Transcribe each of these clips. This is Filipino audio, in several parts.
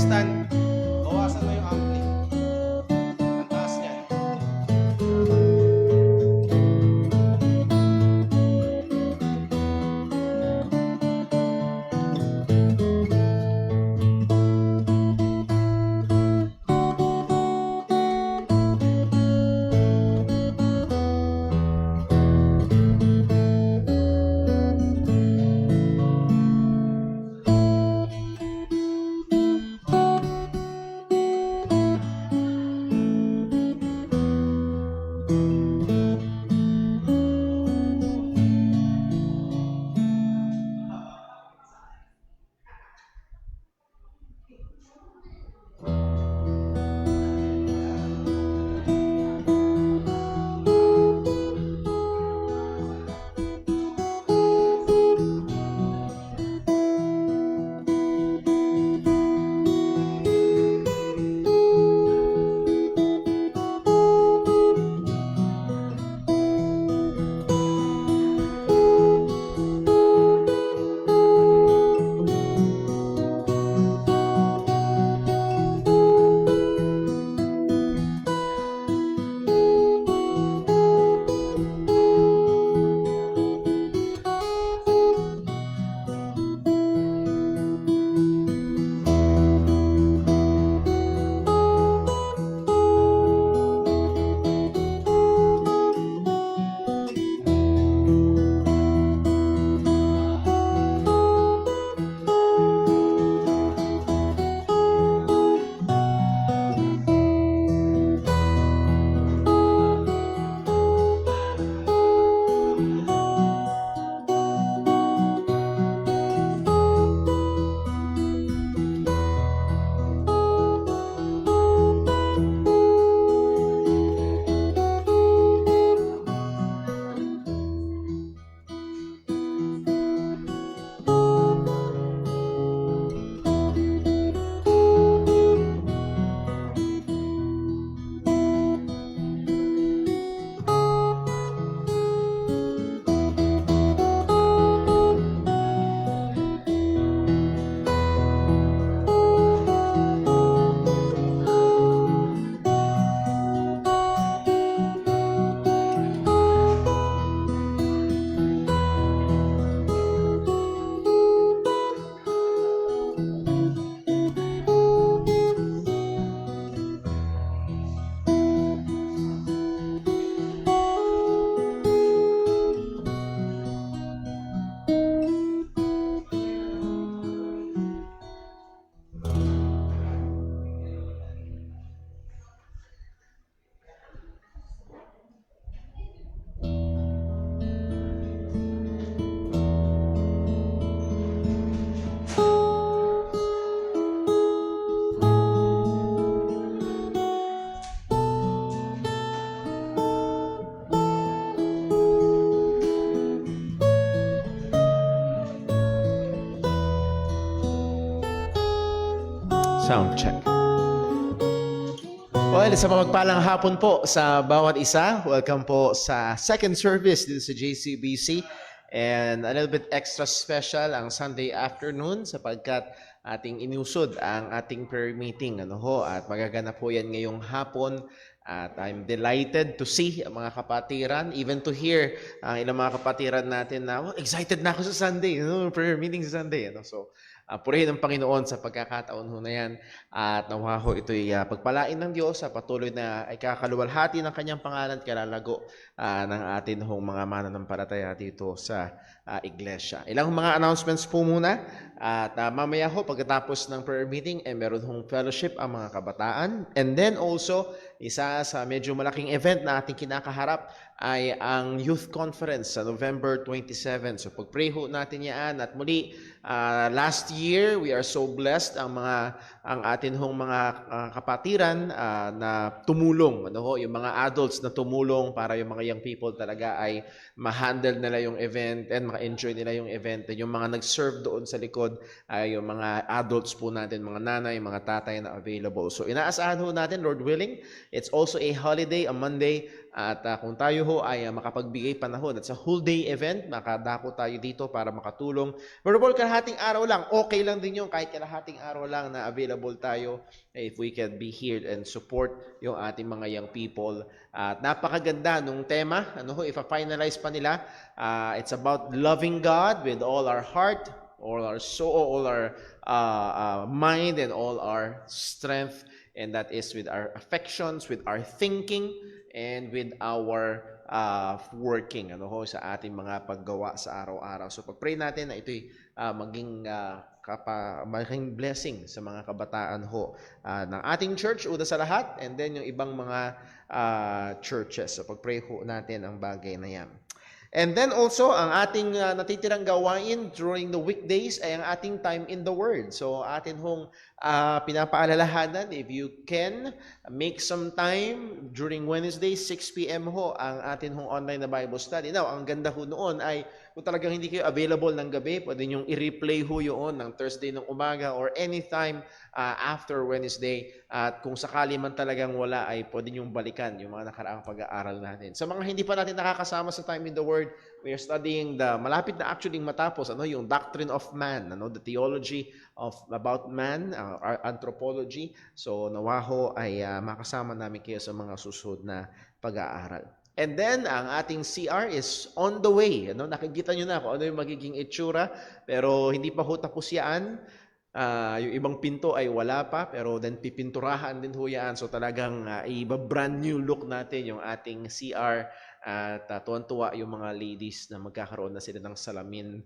stand, bawasan mo yung ampli. Ang taas niya. Sound check. Well, sa mapagpalang hapon po sa bawat isa. Welcome po sa second service dito sa JCBC. And a little bit extra special ang Sunday afternoon sapagkat ating inusod ang ating prayer meeting. At magaganap po yan ngayong hapon. At I'm delighted to see ang mga kapatiran, even to hear ang ilang mga kapatiran natin na excited na ako sa Sunday, prayer meeting sa Sunday. So, purihin ang Panginoon sa pagkakataon ho na yan at nawa ho ito'y pagpalain ng Diyos sa patuloy na ay kakaluwalhati ng kanyang pangalan at kalalago ng atin hong mga mananampalataya dito sa iglesia. Ilang mga announcements po muna at mamaya ho pagkatapos ng prayer meeting meron hong fellowship ang mga kabataan, and then also isa sa medyo malaking event na ating kinakaharap ay ang Youth Conference sa November 27. So pag-pray ho natin yan at muli last year we are so blessed ang atin hong mga kapatiran na tumulong, yung mga adults na tumulong para yung mga young people talaga ay ma-handle nila yung event and ma-enjoy nila yung event. And yung mga nag-serve doon sa likod ay yung mga adults po natin, mga nanay, mga tatay na available. So inaasahan ho natin, Lord willing, it's also a holiday, a Monday, At kung tayo ho ay makapagbigay panahon at sa whole day event, makadako tayo dito para makatulong. Brother Paul, kalahating araw lang, okay lang din yun, kahit kalahating araw lang na available tayo, if we can be here and support yung ating mga young people. At napakaganda nung tema, if finalize pa nila, it's about loving God with all our heart, all our soul, all our mind, and all our strength. And that is with our affections, with our thinking, and with our working sa ating mga paggawa sa araw-araw. So pag-pray natin na ito'y maging blessing sa mga kabataan ng ating church, una sa lahat, and then yung ibang mga churches. So pag-pray natin ang bagay na yan. And then also, ang ating natitirang gawain during the weekdays ay ang ating time in the Word. So, atin hong pinapaalalahanan, if you can, make some time during Wednesday, 6 p.m. ang atin hong online na Bible study. Now, ang ganda noon ay kung talagang hindi kayo available ng gabi, pwede nyo i-replay yun ng Thursday ng umaga or anytime after Wednesday. At kung sakali man talagang wala, ay pwede nyo balikan yung mga nakaraang pag-aaral natin. Sa mga hindi pa natin nakakasama sa time in the Word, we are studying malapit na actually matapos, yung Doctrine of Man, the theology about man, our anthropology. So, nawaho ay makasama namin kayo sa mga susunod na pag-aaral. And then, ang ating CR is on the way. Nakikita nyo na kung ano yung magiging itsura, pero hindi pa tapos yan. Yung ibang pinto ay wala pa, pero then pipinturahan din yan. So talagang iba-brand new look natin yung ating CR. At tuwan-tuwa yung mga ladies na magkakaroon na sila ng salamin.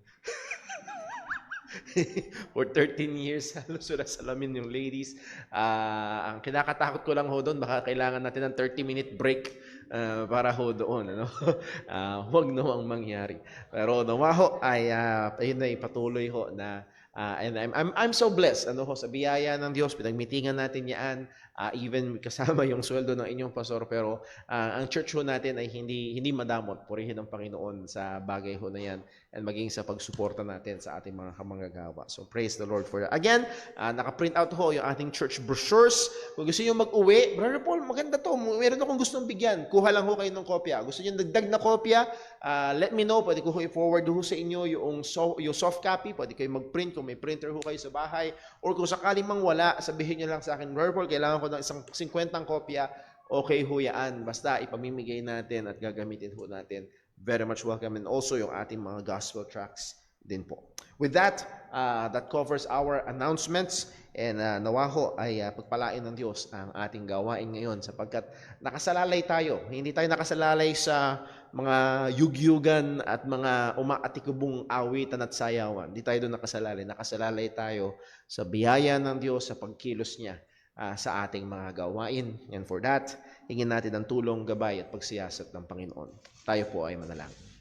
For 13 years, halos wala salamin yung ladies. Ang kinakatakot ko lang doon, baka kailangan natin ng 30-minute break para doon. Huwag nawang mangyari. Pero nawaho ay ayun na ipatuloy na and I'm so blessed sa biyaya ng Diyos. Pinagmitingan natin yan, even kasama yung sweldo ng inyong pastor, pero ang church natin ay hindi madamot. Purihin ang Panginoon sa bagay na yan and maging sa pagsuporta natin sa ating mga kamanggagawa. So praise the Lord for that. Again, naka-print out yung ating church brochures. Kung gusto niyo mag-uwi, Brother Paul, maganda to. Meron akong gustong bigyan. Kuha lang kayo ng kopya. Gusto niyo dagdag na kopya, let me know. Pwede ko i-forward sa inyo yung soft copy. Pwede kayo mag-print kung may printer kayo sa bahay. Or kung sakali mang wala, sabihin niyo lang sa akin, Brother Paul, kailangan ko ng isang 50 kopya. Okay yan. Basta ipamimigay natin at gagamitin natin. Very much welcome. And also yung ating mga gospel tracts din po. With that, that covers our announcements. And nawaho ay pagpalain ng Diyos ang ating gawain ngayon sapagkat nakasalalay tayo. Hindi tayo nakasalalay sa mga yugyugan at mga umaatikubong awitan at sayawan. Hindi tayo doon nakasalalay. Nakasalalay tayo sa biyaya ng Diyos, sa pagkilos niya sa ating mga gawain. And for that, hingin natin ang tulong, gabay at pagsiyasat ng Panginoon. Tayo po ay manalangin.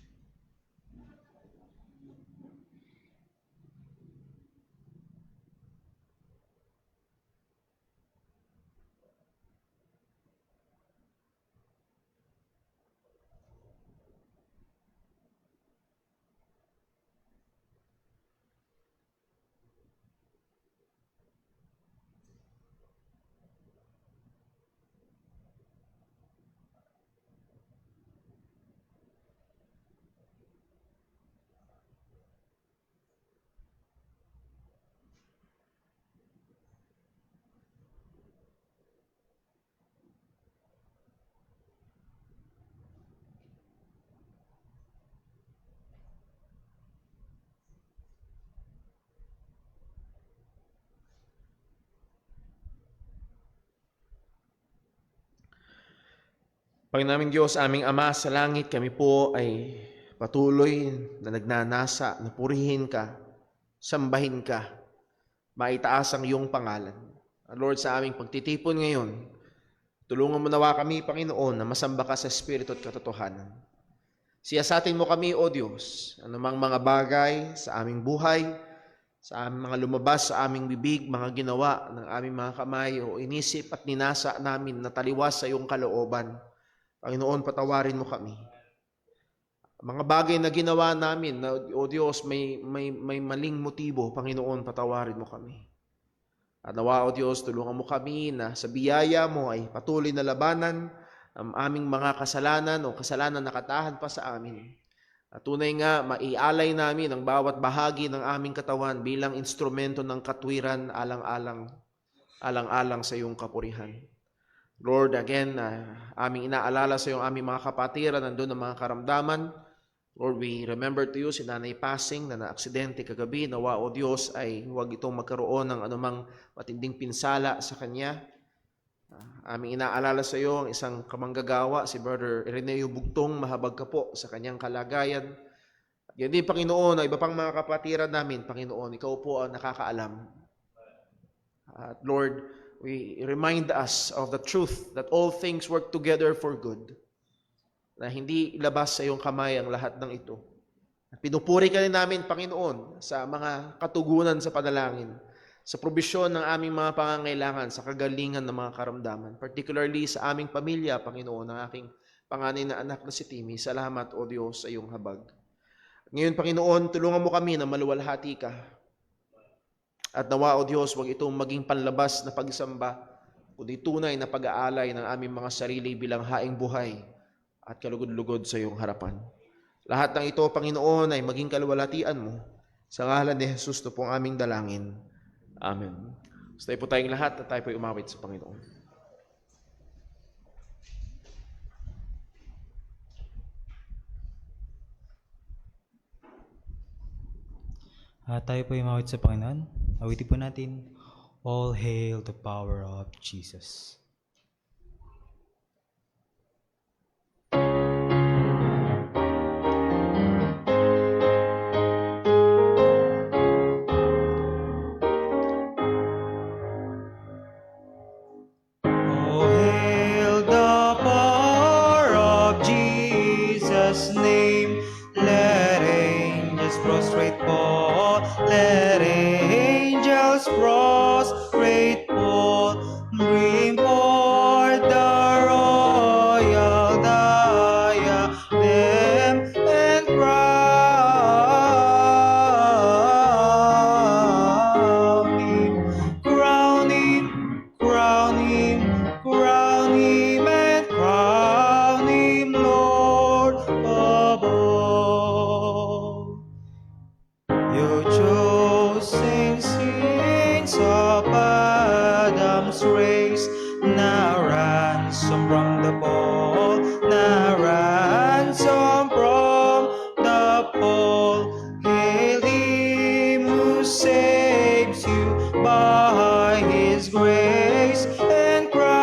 Panginoon Diyos, aming Ama sa langit, kami po ay patuloy na nagnanasa na purihin ka, sambahin ka, maitaas ang iyong pangalan. Lord, sa aming pagtitipon ngayon, tulungan mo nawa kami, Panginoon, na masamba ka sa Espiritu at katotohanan. Siyasatin mo kami, O Diyos, anumang mga bagay sa aming buhay, sa aming mga lumabas, sa aming bibig, mga ginawa ng aming mga kamay, o inisip at ninasa namin na taliwas sa iyong kalooban. Panginoon, patawarin mo kami. Mga bagay na ginawa namin, na, O Diyos, may maling motibo, Panginoon, patawarin mo kami. At nawa, O Diyos, tulungan mo kami na sa biyaya mo ay patuloy na labanan ang aming mga kasalanan o kasalanan na katahan pa sa amin. At tunay nga, maialay namin ang bawat bahagi ng aming katawan bilang instrumento ng katwiran alang-alang sa iyong kapurihan. Lord, again, aming inaalala sa iyong aming mga kapatiran, nandun ang mga karamdaman. Lord, we remember to you si Nanay Pasing na naaksidente kagabi. Nawa, O Diyos, ay huwag itong magkaroon ng anumang matinding pinsala sa kanya. Aming inaalala sa iyo ang isang kamanggagawa, si Brother Ireneo Bugtong, mahabag ka po sa kanyang kalagayan. Yan din, Panginoon, iba pang mga kapatiran namin, Panginoon, ikaw po ang nakakaalam. At Lord, we remind us of the truth that all things work together for good. Na hindi ilabas sa iyong kamay ang lahat ng ito. Pinupuri ka rin namin, Panginoon, sa mga katugunan sa panalangin, sa probisyon ng aming mga pangangailangan, sa kagalingan ng mga karamdaman. Particularly sa aming pamilya, Panginoon, ng aking panganay na anak na si Timmy. Salamat, O Diyos, sa iyong habag. Ngayon, Panginoon, tulungan mo kami na maluwalhati ka. At nawa, O Diyos, huwag itong maging panlabas na pagsamba, kundi tunay na pag-aalay ng aming mga sarili bilang haing buhay at kalugod-lugod sa iyong harapan. Lahat ng ito, Panginoon, ay maging kaluwalhatian mo. Sa ngalan ni Jesus, ito pong aming dalangin. Amen. Basta po tayong lahat at tayo po umawit sa Panginoon. Tayo po umawit sa Panginoon. Awitin po natin, All Hail the Power of Jesus. Oh, hail the power of Jesus' name. Let angels prostrate fall. Let angels prostrate fall. Bring forth the royal diadem and crown him. Crown him, crown him, crown him, and crown him Lord of all. You chosen saints of Adam's race, now ransom from the fall, now ransom from the fall. Hail him who saves you by his grace and crown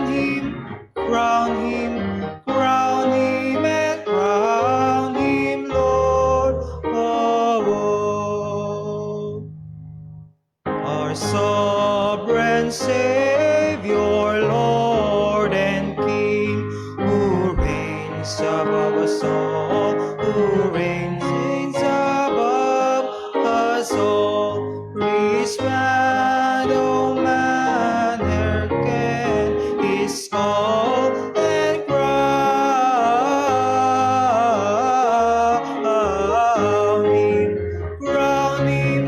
him, crown him, crown him, and crown him Lord of all. Our sovereign Savior, Lord and King, who reigns above us all, who reigns above us all. Respect, O man, hearken his call and crown him, crown him,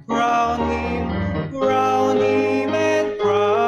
crown him, crown him, and crown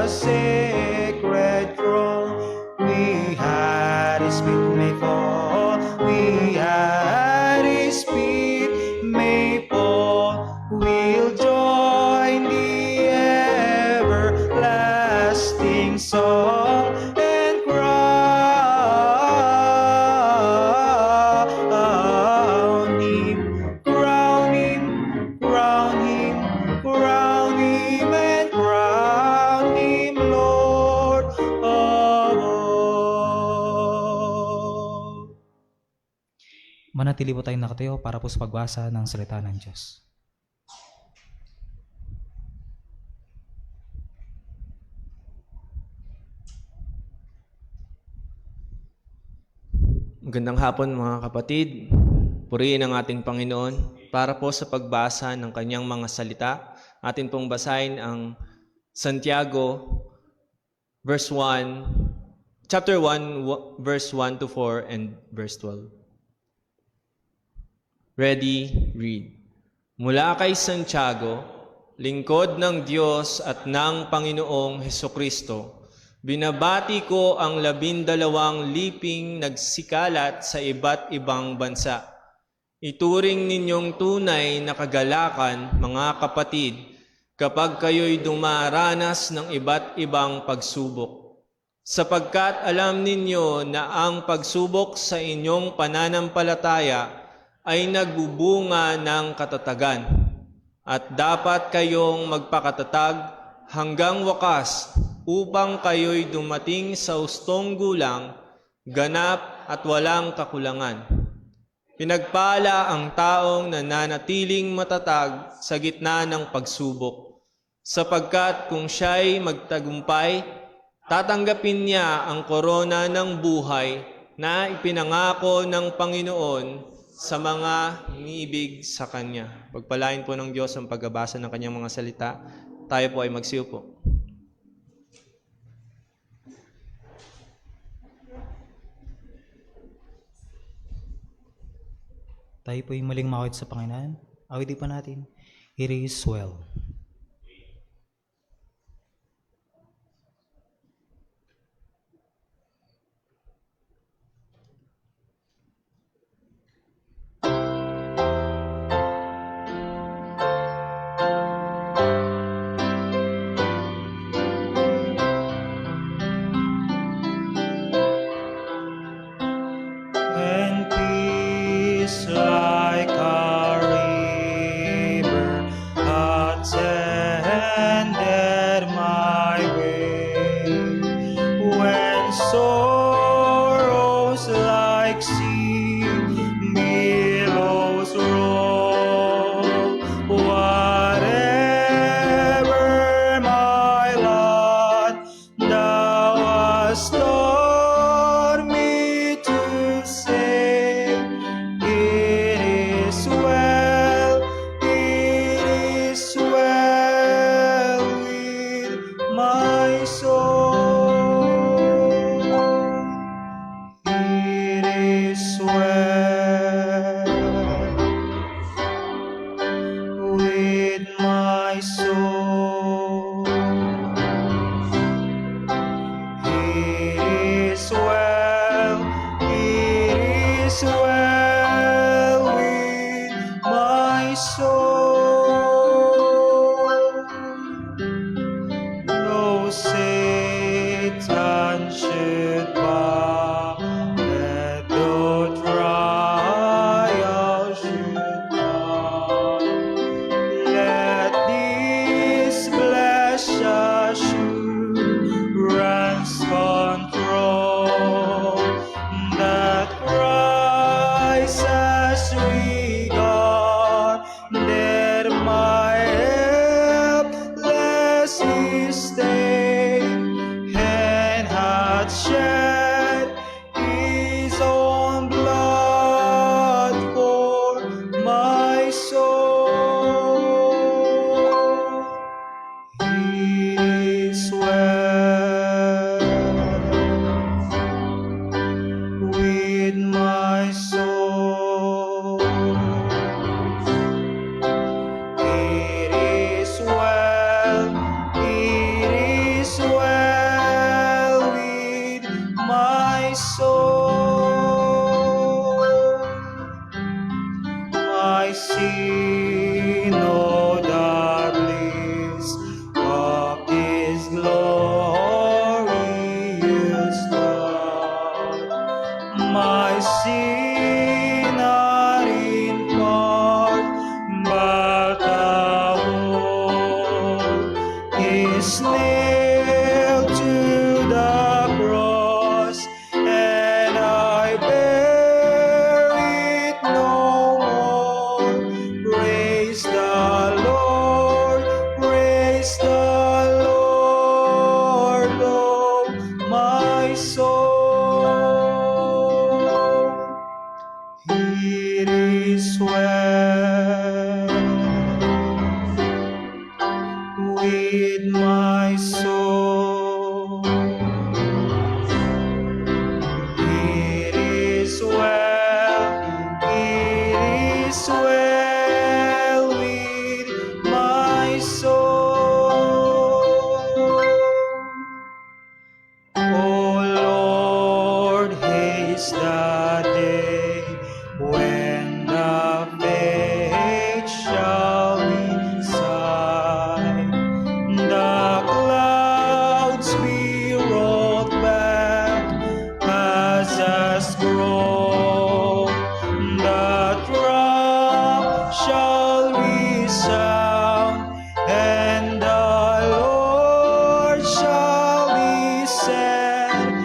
sacred throne. We had His feet may fall, we had His feet may fall. We'll join the everlasting song and crown Him, crown Him, crown Him, crown Him, and crown Him Lord of all. Manatili po tayong nakatayo para po sa pagbasa ng salita ng Diyos. Magandang hapon mga kapatid. Purihin ang ating Panginoon para po sa pagbasa ng kanyang mga salita. Atin pong basahin ang Santiago chapter 1 verse 1 to 4 and verse 12. Ready, read. Mula kay Santiago, lingkod ng Diyos at ng Panginoong Hesukristo, binabati ko ang 12 liping nagsikalat sa iba't ibang bansa. Ituring ninyong tunay na kagalakan, mga kapatid, kapag kayo'y dumaranas ng iba't ibang pagsubok. Sapagkat alam ninyo na ang pagsubok sa inyong pananampalataya ay nagbubunga ng katatagan, at dapat kayong magpakatatag hanggang wakas upang kayo'y dumating sa hustong gulang, ganap at walang kakulangan. Pinagpala ang taong nananatiling matatag sa gitna ng pagsubok, sapagkat kung siya'y magtagumpay, tatanggapin niya ang korona ng buhay na ipinangako ng Panginoon sa mga umiibig sa Kanya. Pagpalain po ng Diyos ang pagbabasa ng Kanyang mga salita. Tayo po ay magsiupo. Tayo po ay muling makawit sa Panginoon. Awitin pa natin, It is well. And peace like a river attended my way. When sorrows like sea billows roll, whatever my lot, thou hast taught me to say, it is well with my soul. It is well with my soul. It is well with my soul. Though Satan should buffet, though trial should come, let with my soul. It is well with my soul. O Lord, haste the day when the faith shall be sight. The clouds be rolled back as a scroll. The trump shall resound, and the Lord shall descend.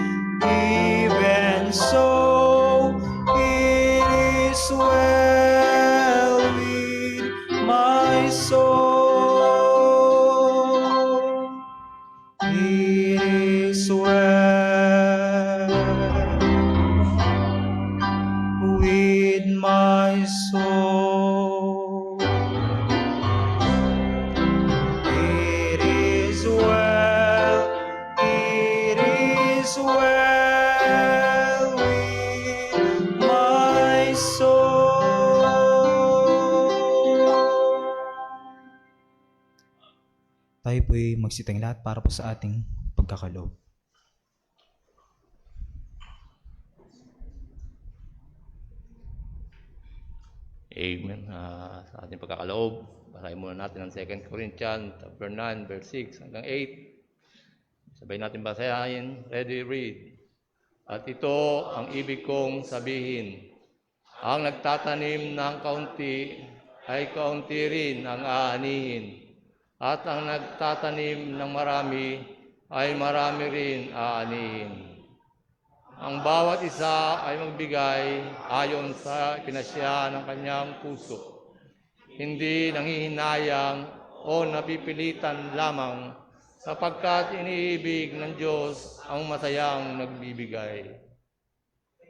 Even so, it is well with my soul. It is well with my soul. It is well with my soul. Tayo po'y magsitang lahat para po sa ating pagkakaloob. Amen. Sa ating pagkakaloob, basahin muna natin ang 2 Corinthians chapter 9, verse 6 hanggang 8. Sabay natin basahin. Ready, read. At ito ang ibig kong sabihin. Ang nagtatanim ng kaunti ay kaunti rin ang aanihin. At ang nagtatanim ng marami ay marami rin aanihin. Ang bawat isa ay magbigay ayon sa pinasya ng kanyang puso. Hindi nanghihinayang o napipilitan lamang sapagkat iniibig ng Diyos ang masayang nagbibigay.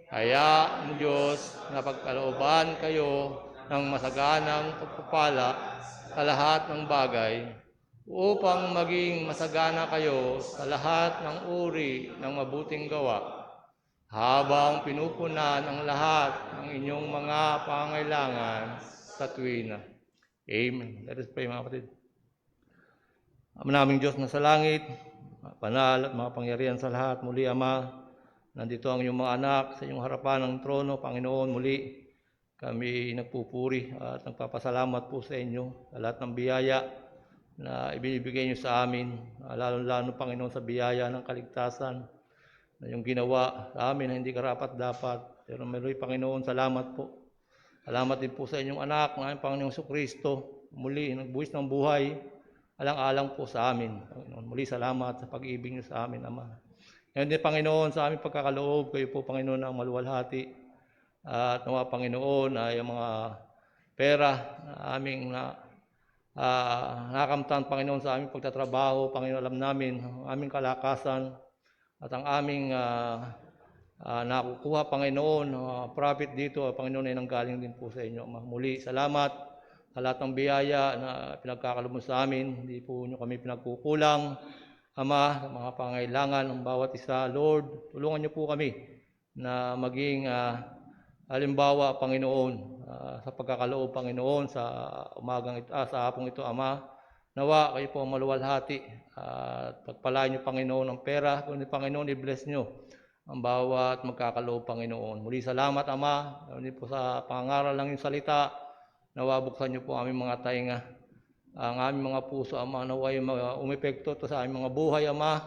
Kaya ang Diyos na pagkalooban kayo ng masaganang pagpapala sa lahat ng bagay upang maging masagana kayo sa lahat ng uri ng mabuting gawa habang pinupunan ang lahat ng inyong mga pangailangan sa tuwina. Amen. Let us pray, mga kapatid. Ama naming Diyos na sa langit, banal at makapangyarihan sa lahat, muli Ama, nandito ang iyong mga anak sa iyong harapan ng trono, Panginoon, muli kami nagpupuri at nagpapasalamat po sa inyo sa lahat ng biyaya na ibinibigay niyo sa amin, lalo-lalo Panginoon sa biyaya ng kaligtasan na yung ginawa sa amin na hindi karapat-dapat. Pero meron Panginoon, salamat po. Salamat din po sa inyong anak, ng aming Panginoong Jesucristo. Muli, nagbuhis ng buhay, alang-alang po sa amin. Panginoon, muli salamat sa pag-ibig niyo sa amin, Ama. Ngayon din, Panginoon, sa aming pagkakaloob, kayo po, Panginoon, ang maluwalhati. At nawa, Panginoon, ay ang mga pera na aming nakamtan, Panginoon, sa aming pagtatrabaho. Panginoon, alam namin, ang aming kalakasan, at ang aming nakukuha, Panginoon, profit dito, Panginoon, ay nanggaling din po sa inyo. Muli, salamat sa lahat ng biyaya na pinagkakaloob mo sa amin. Hindi po nyo kami pinagkukulang, Ama, sa mga pangailangan ng bawat isa. Lord, tulungan nyo po kami na maging halimbawa, Panginoon, sa pagkakaloob, Panginoon, sa umagang ito, sa hapong ito, Ama. Nawa, kayo po ang maluwalhati at pagpalain niyo, Panginoon, ang pera. Kundi, Panginoon, i-bless niyo ang bawat magkakaloob, Panginoon. Muli, salamat, Ama. Hindi po sa pangangaral ng iyong salita. Nawa, buksan niyo po aming mga tainga, ang aming mga puso, Ama. Nawa, umepekto to sa aming mga buhay, Ama.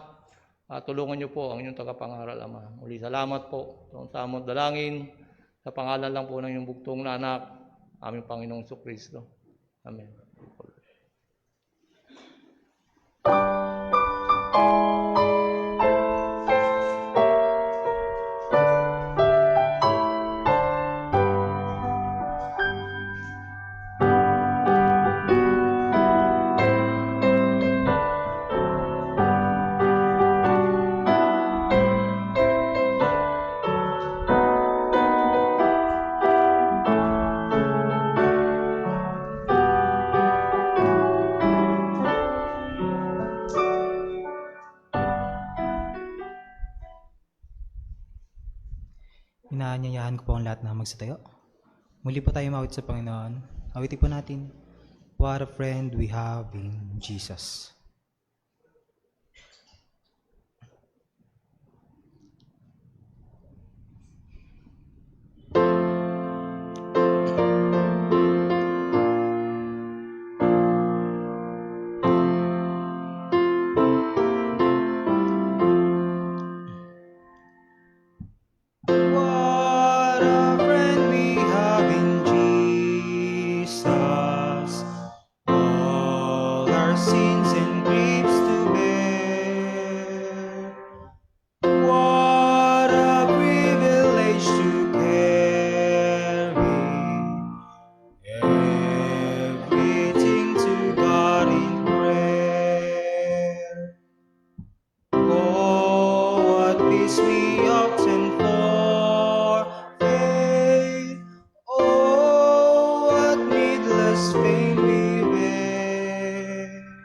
Tulungan niyo po ang inyong tagapangaral, Ama. Muli, salamat po. Doon sa among dalangin, sa pangalan lang po ng iyong bugtong na anak, aming Panginoong Jesucristo. Amen. Inaanyayahan ko po ang lahat na magsitayo. Muli po tayo mawit sa Panginoon. Awitin po natin, what a friend we have in Jesus. What a friend we have in Jesus, all our sins and griefs to bear. What a privilege to carry everything to God in prayer. Oh, what peace we obtain forfeit. Oh, what needless pain we bear.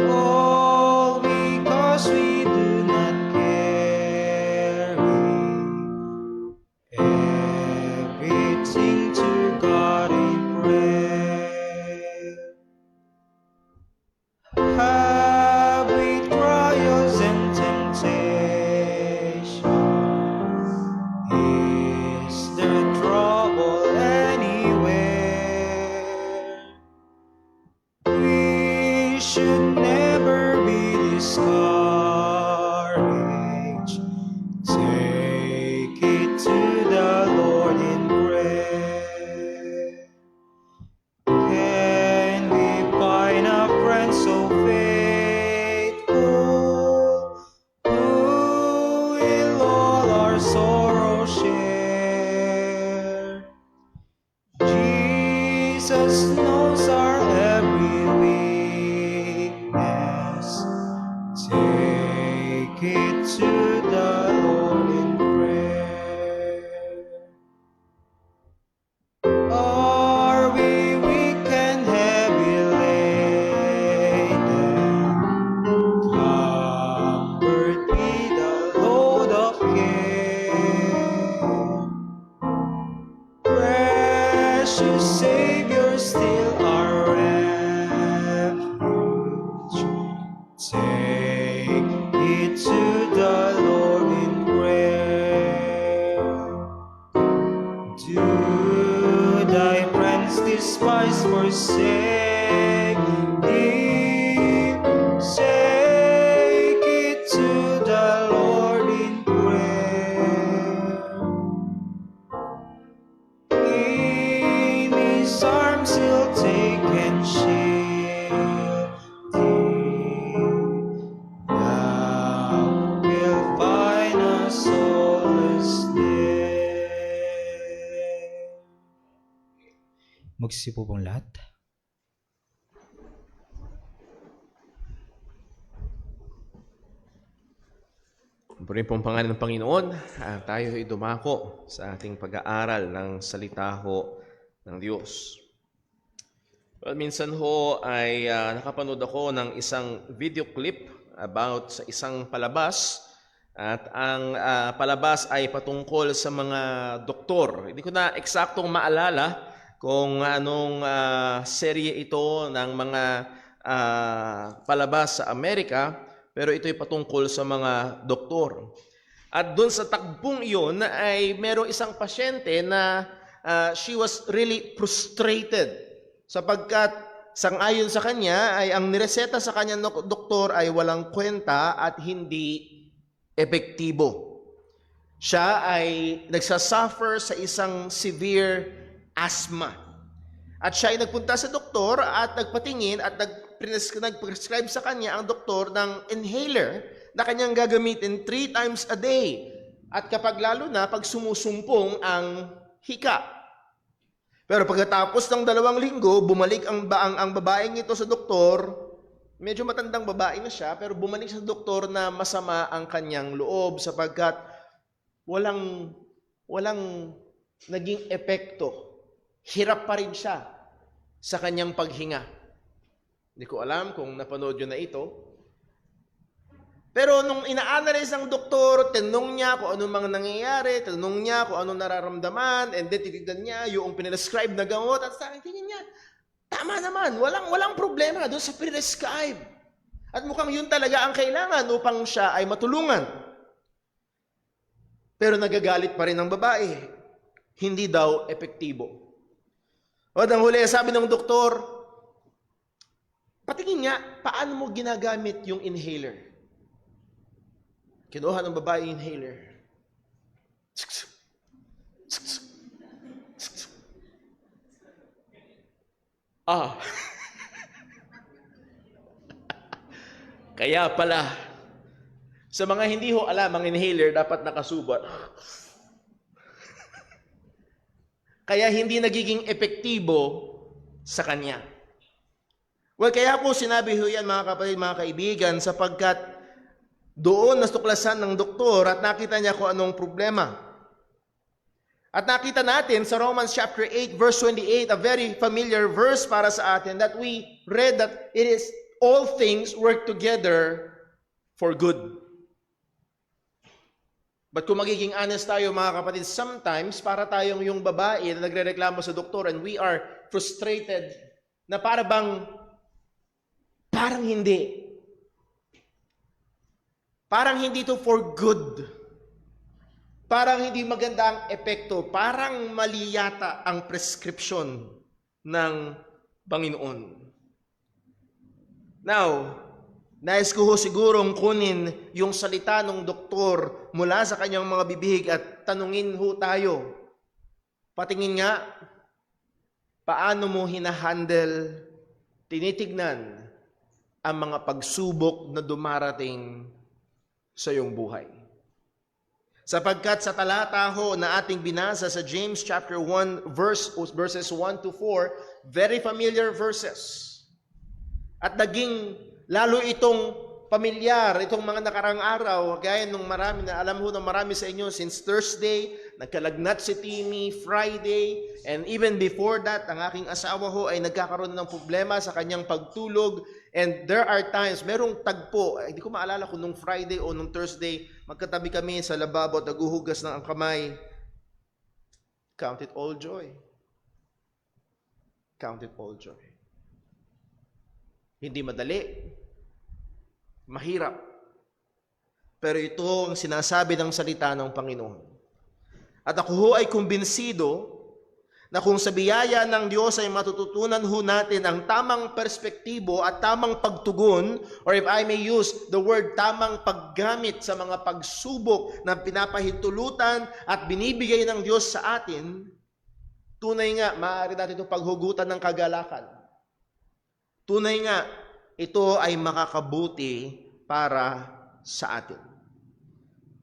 All because we do not carry everything to God in prayer. Have we trials and temptations? Is there trouble anywhere? We should never be discouraged. Take it to the Lord in prayer. Can we find a friend so faithful, who will all our sorrow share? Jesus knows our every weakness. Take it to the Lord in prayer. Are we weak and heavy laden? Comfort me the load of care. Precious Savior, still our refuge. Take it to the Lord in prayer. Do thy friends despise, forsake thee? Take it to the Lord in prayer. In his arms he'll take and shield thee. Thou wilt find a solace there. Magsisipo pong lahat. Purihin pong pangalan ng Panginoon, tayo ay dumako sa ating pag-aaral ng salita ho ng Diyos. Well, minsan ho ay nakapanood ako ng isang video clip about sa isang palabas at ang palabas ay patungkol sa mga doktor. Hindi ko na eksaktong maalala kung anong serye ito ng mga palabas sa Amerika, pero ito'y patungkol sa mga doktor. At doon sa takbong iyon ay merong isang pasyente na she was really frustrated sapagkat sang-ayon sa kanya ay ang nireseta sa kanya ng doktor ay walang kwenta at hindi epektibo. Siya ay nagsasuffer sa isang severe asthma. At siya ay nagpunta sa doktor at nagpatingin at nag-prescribe sa kanya ang doktor ng inhaler na kanyang gagamitin 3 times a day. At kapag lalo na pag sumusumpong ang hika. Pero pagkatapos ng 2 linggo, bumalik ang babaeng ito sa doktor. Medyo matandang babae na siya, pero bumalik sa doktor na masama ang kanyang loob sapagkat walang naging epekto. Hirap pa rin siya sa kanyang paghinga. Hindi ko alam kung napanood nyo na ito. Pero nung ina-analyze ng doktor, tinanong niya kung anong mga nangyayari, tinanong niya kung anong nararamdaman, and then titignan niya yung prescribe na gamot, at sa akin, tingin niya, tama naman, walang problema doon sa prescribe. At mukhang yun talaga ang kailangan upang siya ay matulungan. Pero nagagalit pa rin ang babae. Hindi daw epektibo. O ang huli, sabi ng doktor, patingin nga, paano mo ginagamit yung inhaler? Kinuha ng babae yung inhaler. Ah. Kaya pala, sa mga hindi ho alam ang inhaler, dapat nakasubat. Kaya hindi nagiging epektibo sa kanya. Well, kaya po sinabi ho yan mga kapatid, mga kaibigan, sapagkat doon nastuklasan ng doktor at nakita niya kung anong problema. At nakita natin sa Romans chapter 8 verse 28, a very familiar verse para sa atin, that we read that it is all things work together for good. But kung magiging honest tayo mga kapatid, sometimes para tayong yung babae na nagrereklamo sa doktor and we are frustrated na parang hindi. Parang hindi to for good. Parang hindi maganda ang epekto. Parang mali yata ang prescription ng Panginoon. Now, nais ko sigurong kunin yung salita ng doktor mula sa kanyang mga bibig at tanungin ho tayo. Patingin nga, paano mo hinahandle, tinitignan ang mga pagsubok na dumarating sa iyong buhay. Sapagkat sa talata ho na ating binasa sa James chapter 1 verses 1 to 4, very familiar verses. At naging lalo itong pamilyar, itong mga nakarang araw, gaya nung marami na alam ho ng marami sa inyo since Thursday, nagkalagnat si Timmy, Friday, and even before that, ang aking asawa ho ay nagkakaroon ng problema sa kanyang pagtulog. And there are times, merong tagpo, hindi ko maalala kung nung Friday o nung Thursday, magkatabi kami sa lababo at naguhugas ng ang kamay. Count it all joy. Count it all joy. Hindi madali. Mahirap. Pero ito ang sinasabi ng salita ng Panginoon. At ako ho ay kumbinsido na kung sa biyaya ng Diyos ay matututunan ho natin ang tamang perspektibo at tamang pagtugon, or if I may use the word, tamang paggamit sa mga pagsubok na pinapahintulutan at binibigay ng Diyos sa atin, tunay nga, maaari natin ito paghugutan ng kagalakan. Tunay nga, ito ay makakabuti para sa atin.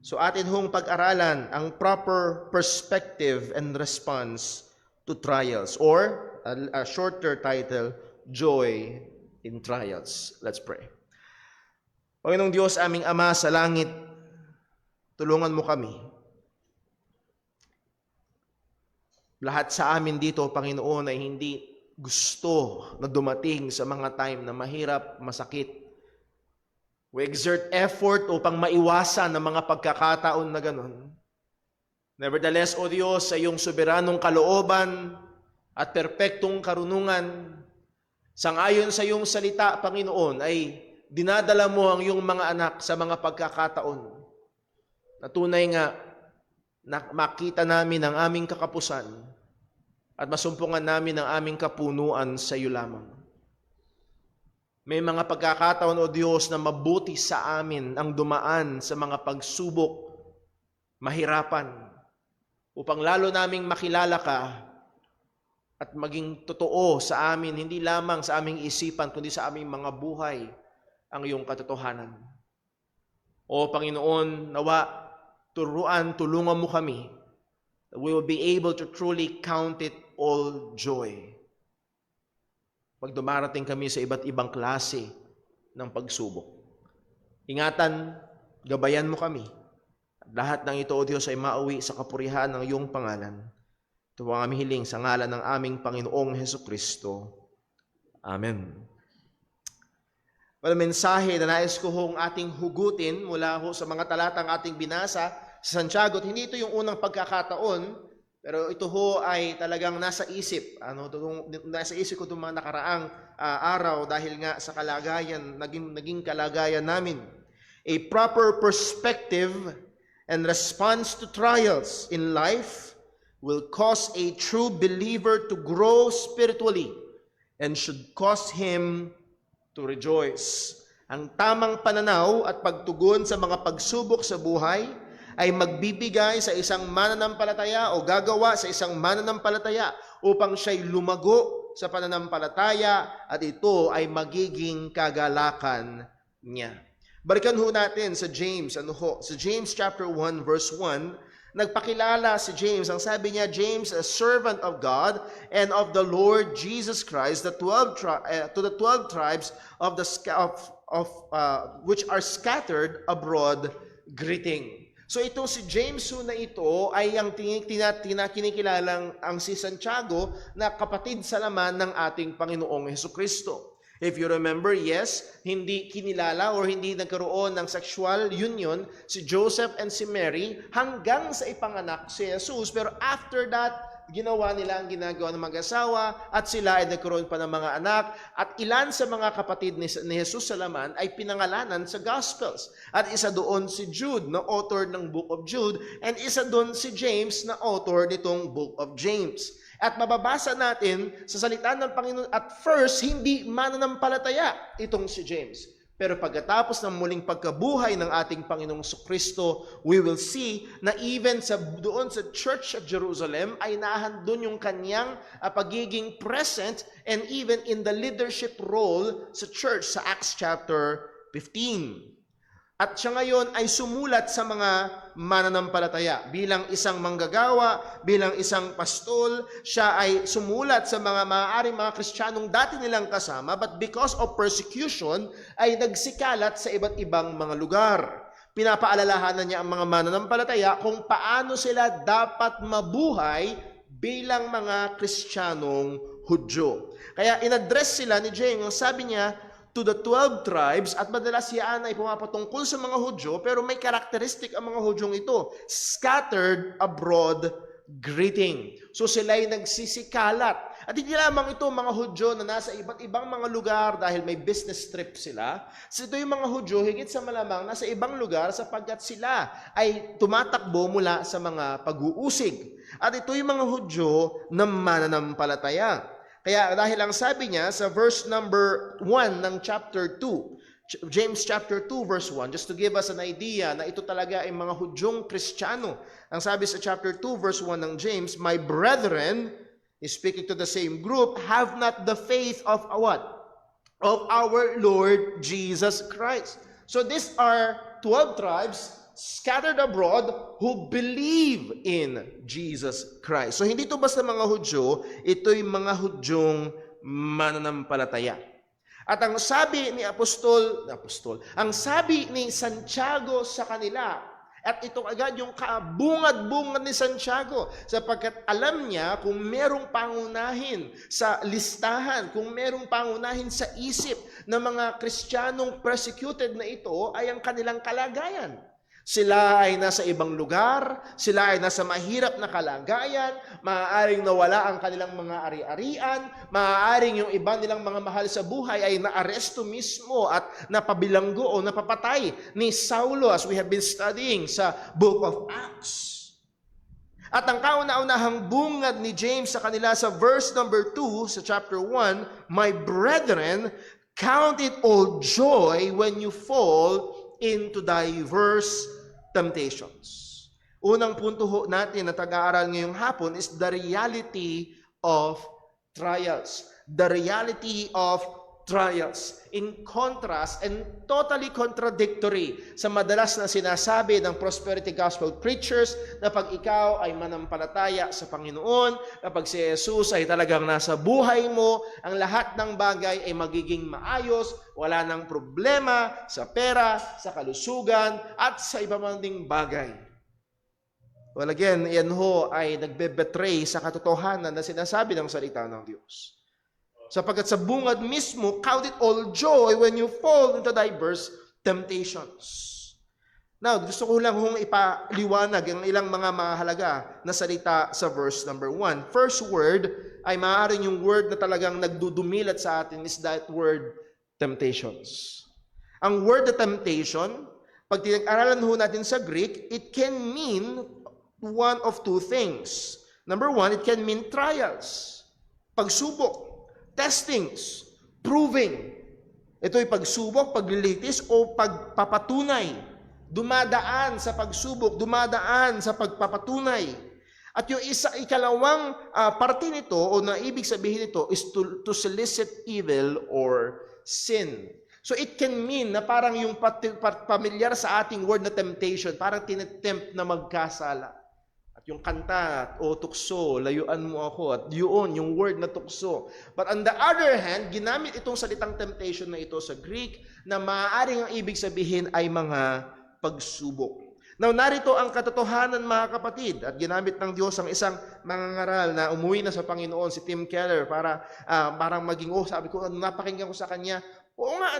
So atin hong pag-aralan ang proper perspective and response to trials, or a shorter title, Joy in Trials. Let's pray. Panginoong Diyos, aming Ama sa langit, tulungan mo kami. Lahat sa amin dito, Panginoon, ay hindi gusto na dumating sa mga time na mahirap, masakit. We exert effort upang maiwasan ang mga pagkakataon na ganon. Nevertheless, O Diyos, sa iyong soberanong kalooban at perpektong karunungan, sangayon sa iyong salita, Panginoon, ay dinadala mo ang iyong mga anak sa mga pagkakataon na tunay nga na makita namin ang aming kakapusan at masumpungan namin ang aming kapunuan sa iyo lamang. May mga pagkakataon, O Diyos, na mabuti sa amin ang dumaan sa mga pagsubok, mahirapan, upang lalo naming makilala ka at maging totoo sa amin, hindi lamang sa aming isipan, kundi sa aming mga buhay, ang iyong katotohanan. O Panginoon, nawa, tulungan mo kami, that we will be able to truly count it all joy. Pag dumarating kami sa iba't ibang klase ng pagsubok. Ingatan, gabayan mo kami. Lahat ng ito, O Diyos, ay mauwi sa kapurihan ng iyong pangalan. Ito ang aming hiling sa ngalan ng aming Panginoong Hesukristo. Amen. Well, mensahe na nais ko hong ating hugutin mula ho sa mga talatang ating binasa sa Santiago. At hindi ito yung unang pagkakataon, pero ito ho ay talagang nasa isip. Nasa isip ko itong mga nakaraang araw dahil nga sa kalagayan, naging kalagayan namin. A proper perspective and response to trials in life will cause a true believer to grow spiritually and should cause him to rejoice. Ang tamang pananaw at pagtugon sa mga pagsubok sa buhay ay magbibigay sa isang mananampalataya o gagawa sa isang mananampalataya upang siya'y lumago sa pananampalataya at ito ay magiging kagalakan niya. Balikan ho natin sa James, sa James chapter 1 verse 1, nagpakilala si James. Ang sabi niya, James, a servant of God and of the Lord Jesus Christ, to the 12 tribes of which are scattered abroad, greeting. So itong si James na ito ay ang kinikilalang ang si Santiago na kapatid sa laman ng ating Panginoong Hesukristo. If you remember, yes, hindi kinilala or hindi nagkaroon ng sexual union si Joseph and si Mary hanggang sa ipanganak si Jesus. Pero after that, ginawa nila ang ginagawa ng mag-asawa at sila ay nagkaroon pa ng mga anak. At ilan sa mga kapatid ni Jesus sa laman ay pinangalanan sa Gospels. At isa doon si Jude na author ng Book of Jude and isa doon si James na author nitong Book of James. At mababasa natin sa salita ng Panginoon, at first, hindi mananampalataya itong si James. Pero pagkatapos ng muling pagkabuhay ng ating Panginoong Kristo, we will see na even doon sa Church of Jerusalem ay nahandun yung kanyang pagiging present and even in the leadership role sa church sa Acts chapter 15. At siya ngayon ay sumulat sa mga mananampalataya. Bilang isang manggagawa, bilang isang pastol, siya ay sumulat sa mga maaaring mga Kristiyanong dati nilang kasama, but because of persecution, ay nagsikalat sa iba't ibang mga lugar. Pinapaalalahanan niya ang mga mananampalataya kung paano sila dapat mabuhay bilang mga Kristiyanong Hudyo. Kaya in-address sila ni James, sabi niya, to the 12 tribes, at madalas yan ay pumapatungkol sa mga Hudyo, pero may karakteristik ang mga Hudyong ito, scattered abroad greeting. So sila ay nagsisikalat. At hindi lamang ito mga Hudyo na nasa iba't ibang mga lugar dahil may business trip sila. So ito yung mga Hudyo, higit sa malamang, nasa ibang lugar sapagkat sila ay tumatakbo mula sa mga pag-uusig. At ito yung mga Hudyo na mananampalataya. Kaya dahil ang sabi niya sa verse number 1 ng chapter 2, James chapter 2 verse 1, just to give us an idea na ito talaga ay mga Hudyong Kristiyano. Ang sabi sa chapter 2 verse 1 ng James, my brethren, is speaking to the same group, have not the faith of what? Of our Lord Jesus Christ. So these are 12 tribes scattered abroad who believe in Jesus Christ. So hindi ito basta mga Hudyo, ito'y mga Hudyong mananampalataya. At ang sabi ni ang sabi ni Santiago sa kanila, at ito agad yung kabungad-bungad ni Santiago, sapagkat alam niya kung merong pangunahin sa listahan, kung merong pangunahin sa isip ng mga Kristiyanong persecuted na ito ay ang kanilang kalagayan. Sila ay nasa ibang lugar, sila ay nasa mahirap na kalagayan, maaaring nawala ang kanilang mga ari-arian, maaaring yung iba nilang mga mahal sa buhay ay naaresto mismo at napabilanggo o napapatay ni Saulo as we have been studying sa Book of Acts. At ang kauna-unahang bungad ni James sa kanila sa verse number 2 sa chapter 1, my brethren, count it all joy when you fall into diverse temptations. Unang punto natin na tag-aaral ngayong hapon is the reality of trials. The reality of trials. In contrast and totally contradictory sa madalas na sinasabi ng prosperity gospel preachers na pag ikaw ay manampalataya sa Panginoon, kapag si Jesus ay talagang nasa buhay mo, ang lahat ng bagay ay magiging maayos, wala nang problema sa pera, sa kalusugan, at sa iba man ding bagay. Well again, yan ho ay nagbe-betray sa katotohanan na sinasabi ng salita ng Diyos. Sapagkat sa bungad mismo, count it all joy when you fall into diverse temptations. Now, gusto ko lang hong ipaliwanag ang ilang mga mahalaga na salita sa verse number 1. First word ay maaaring yung word na talagang nagdudumilat sa atin is that word, temptations. Ang word na temptation, pag tinag-aralan ho natin sa Greek, it can mean one of two things. Number one, it can mean trials, pagsubok, testings, proving. Ito'y pagsubok, paglilitis o pagpapatunay. Dumadaan sa pagsubok, dumadaan sa pagpapatunay. At yung ikalawang parte nito o na ibig sabihin nito is to solicit evil or sin. So it can mean na parang yung pamilyar sa ating word na temptation, parang tinetempt na magkasala. At yung kanta o tukso, layuan mo ako, at yun, yung word na tukso. But on the other hand, ginamit itong salitang temptation na ito sa Greek na maaaring ang ibig sabihin ay mga pagsubok. Now, narito ang katotohanan mga kapatid at ginamit ng Diyos ang isang mangangaral na umuwi na sa Panginoon, si Tim Keller, para parang maging, sabi ko, napakinggan ko sa kanya, oo nga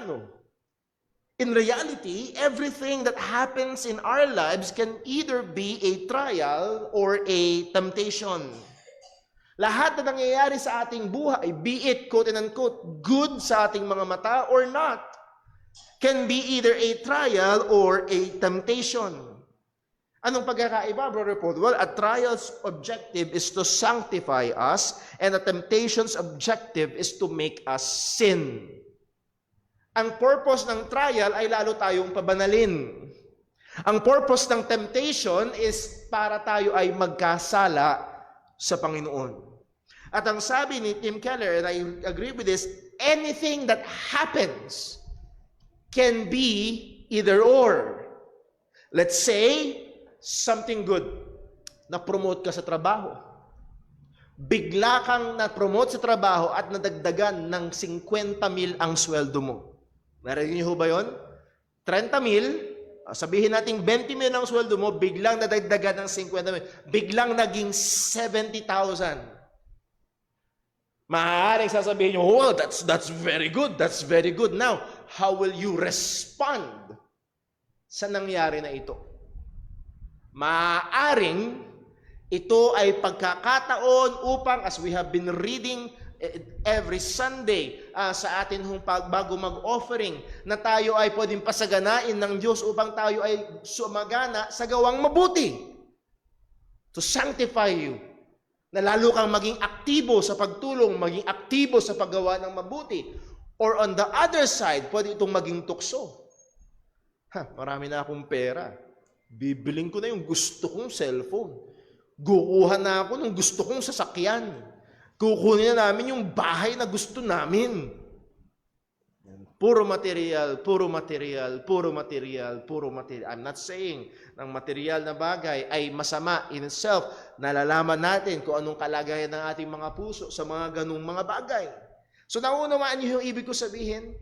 in reality, everything that happens in our lives can either be a trial or a temptation. Lahat na nangyayari sa ating buhay, be it, quote and unquote, good sa ating mga mata or not, can be either a trial or a temptation. Anong pagkakaiba, Brother Paul? Well, a trial's objective is to sanctify us, and a temptation's objective is to make us sin. Ang purpose ng trial ay lalo tayong pabanalin. Ang purpose ng temptation is para tayo ay magkasala sa Panginoon. At ang sabi ni Tim Keller, and I agree with this, anything that happens can be either or. Let's say, something good. Na-promote ka sa trabaho. Bigla kang na-promote sa trabaho at nadagdagan ng 50,000 ang sweldo mo. Narinig niyo ba yun? 30,000, sabihin natin 20,000 ang sweldo mo, biglang nadagdagan ng 50,000. Biglang naging 70,000. Maaaring sasabihin niyo, well, that's very good. That's very good. Now, how will you respond sa nangyari na ito? Maaaring ito ay pagkakataon upang, as we have been reading every Sunday sa atin bago mag-offering, na tayo ay pwedeng pasaganain ng Diyos upang tayo ay sumagana sa gawang mabuti. To sanctify you. Na lalo kang maging aktibo sa pagtulong, maging aktibo sa paggawa ng mabuti. Or on the other side, pwede itong maging tukso. Marami na akong pera. Bibiling ko na yung gusto kong cellphone. Gukuha na ako ng gusto kong sasakyan. Kukunin na namin yung bahay na gusto namin. Puro material, puro material, puro material, puro material. I'm not saying ng material na bagay ay masama in itself. Nalalaman natin kung anong kalagayan ng ating mga puso sa mga ganung mga bagay. So naunawaan niyo yung ibig ko sabihin?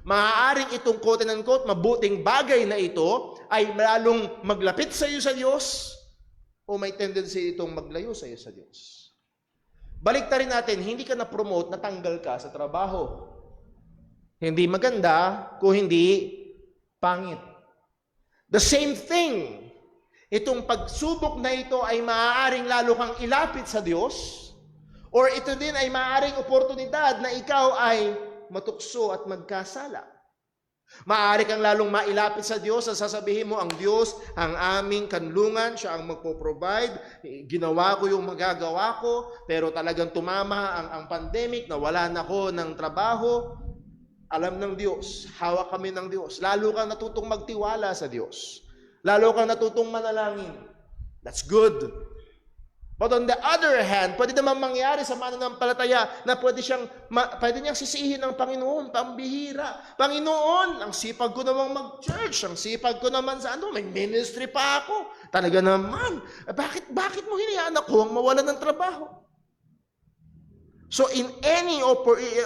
Maaaring itong quote and unquote, mabuting bagay na ito ay lalong maglapit sa iyo sa Diyos o may tendency itong maglayo sa iyo sa Diyos. Baliktarin natin, hindi ka na-promote, natanggal ka sa trabaho. Hindi maganda kung hindi pangit. The same thing, itong pagsubok na ito ay maaaring lalo kang ilapit sa Diyos, or ito din ay maaaring oportunidad na ikaw ay matukso at magkasala. Maaari kang lalong mailapit sa Diyos at sasabihin mo, ang Diyos, ang aming kanlungan, siya ang magpo-provide, ginawa ko yung magagawa ko, pero talagang tumama ang pandemic, nawalan ako ng trabaho. Alam ng Diyos, hawak kami ng Diyos. Lalo kang natutong magtiwala sa Diyos. Lalo kang natutong manalangin. That's good. But on the other hand, pwede naman mangyari sa mananampalataya na pwede niyang sisihin ng Panginoon, pambihira. Panginoon, ang sipag ko namang mag-church, ang sipag ko naman sa may ministry pa ako. Talaga naman, bakit mo hinayaan ako ang mawalan ng trabaho? So in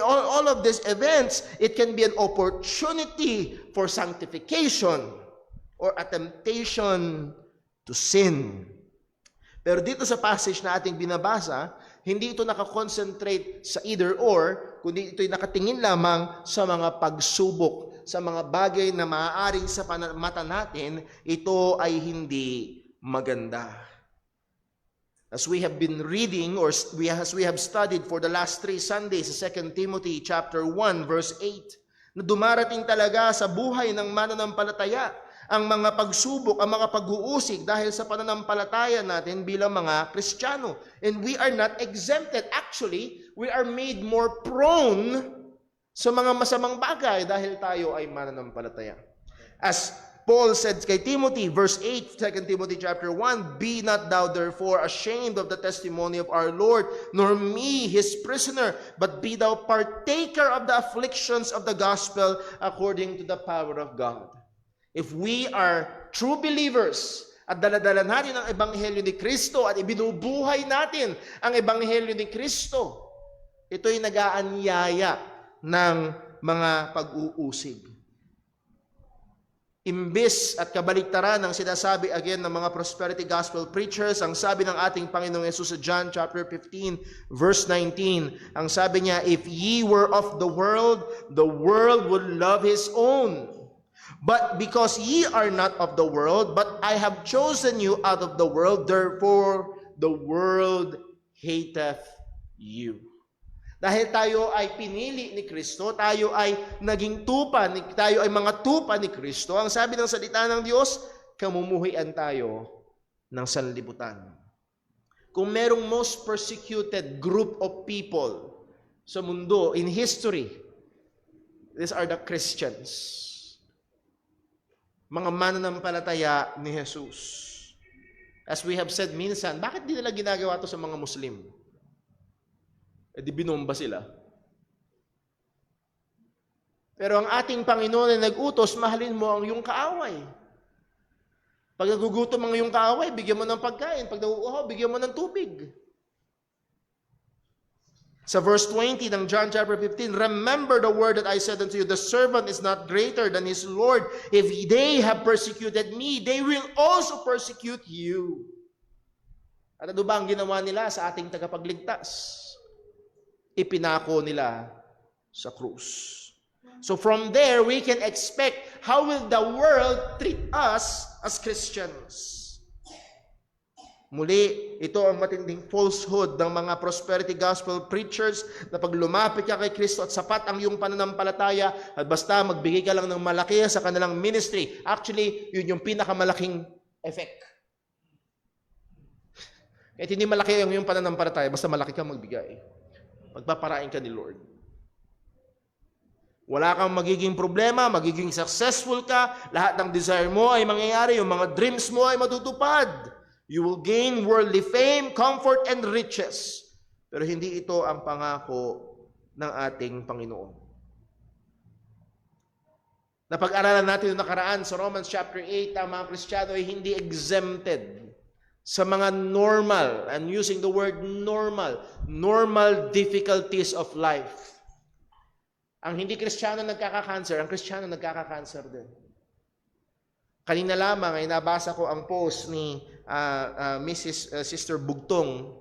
all of these events, it can be an opportunity for sanctification or a temptation to sin. Pero dito sa passage na ating binabasa, Hindi ito nakakonsentrate sa either or, kundi ito'y nakatingin lamang sa mga pagsubok, sa mga bagay na maaaring sa mata natin, ito ay hindi maganda. As we have been reading, or as we have studied for the last 3 Sundays, sa 2 Timothy chapter 1, verse 8, na dumarating talaga sa buhay ng mananampalataya ang mga pagsubok, ang mga pag-uusig dahil sa pananampalataya natin bilang mga Kristiyano. And we are not exempted. Actually, we are made more prone sa mga masamang bagay dahil tayo ay mananampalataya. As Paul said kay Timothy, verse 8, 2 Timothy chapter 1, "Be not thou therefore ashamed of the testimony of our Lord, nor me his prisoner, but be thou partaker of the afflictions of the gospel according to the power of God." If we are true believers at daladala natin ang Ebanghelyo ni Kristo at ibinubuhay natin ang Ebanghelyo ni Kristo, ito'y nag-aanyaya ng mga pag-uusig. Imbis at kabaligtaran ng sinasabi again ng mga prosperity gospel preachers, ang sabi ng ating Panginoong Yesus sa John chapter 15 verse 19, ang sabi niya, "If ye were of the world would love his own. But because ye are not of the world, but I have chosen you out of the world, therefore the world hateth you." Dahil tayo ay pinili ni Kristo, tayo ay naging tupa, tayo ay mga tupa ni Kristo, ang sabi ng salita ng Diyos, kamumuhian tayo ng sanlibutan. Kung merong most persecuted group of people sa mundo in history, these are the Christians. Mga mananampalataya ni Jesus. As we have said minsan, bakit di nila ginagawa to sa mga Muslim? E di binomba sila. Pero ang ating Panginoon ay nag-utos, mahalin mo ang iyong kaaway. Pag nagugutom ang iyong kaaway, bigyan mo ng pagkain. Pag nauuhaw, bigyan mo ng tubig. Sa verse 20 ng John chapter 15, "Remember the word that I said unto you, the servant is not greater than his Lord. If they have persecuted me, they will also persecute you." At ano ba ang ginawa nila sa ating tagapagligtas? Ipinako nila sa krus. So from there, we can expect how will the world treat us as Christians. Muli, ito ang matinding falsehood ng mga prosperity gospel preachers na pag lumapit ka kay Kristo at sapat ang iyong pananampalataya at basta magbigay ka lang ng malaki sa kanilang ministry. Actually, yun yung pinakamalaking effect. Kahit hindi malaki ang iyong pananampalataya, basta malaki ka magbigay. Magpaparain ka ni Lord. Wala kang magiging problema, magiging successful ka, lahat ng desire mo ay mangyayari, yung mga dreams mo ay matutupad. You will gain worldly fame, comfort, and riches. Pero hindi ito ang pangako ng ating Panginoon. Napag-aralan natin yung nakaraan sa Romans chapter 8, ang mga Kristiyano ay hindi exempted sa mga normal, and using the word normal difficulties of life. Ang hindi Kristiyano nagkaka-cancer, ang Kristiyano nagkaka-cancer din. Kanina lamang ay nabasa ko ang post ni Sister Bugtong,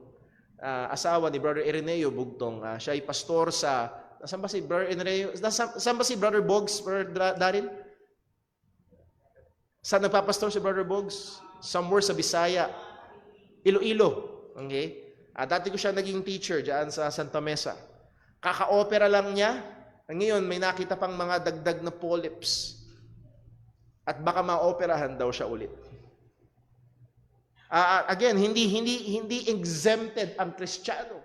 asawa ni Brother Ireneo Bugtong. Siya ay pastor sa, saan ba si Brother Ireneo? Saan ba si Brother Boggs, Brother Daryl? Saan nagpapastor si Brother Boggs? Somewhere sa Bisaya. Iloilo. Okay? Dati ko siya naging teacher dyan sa Santa Mesa. Kaka-opera lang niya. Ngayon, may nakita pang mga dagdag na polyps. At baka ma-operahan daw siya ulit. Again, hindi exempted ang Kristiyano.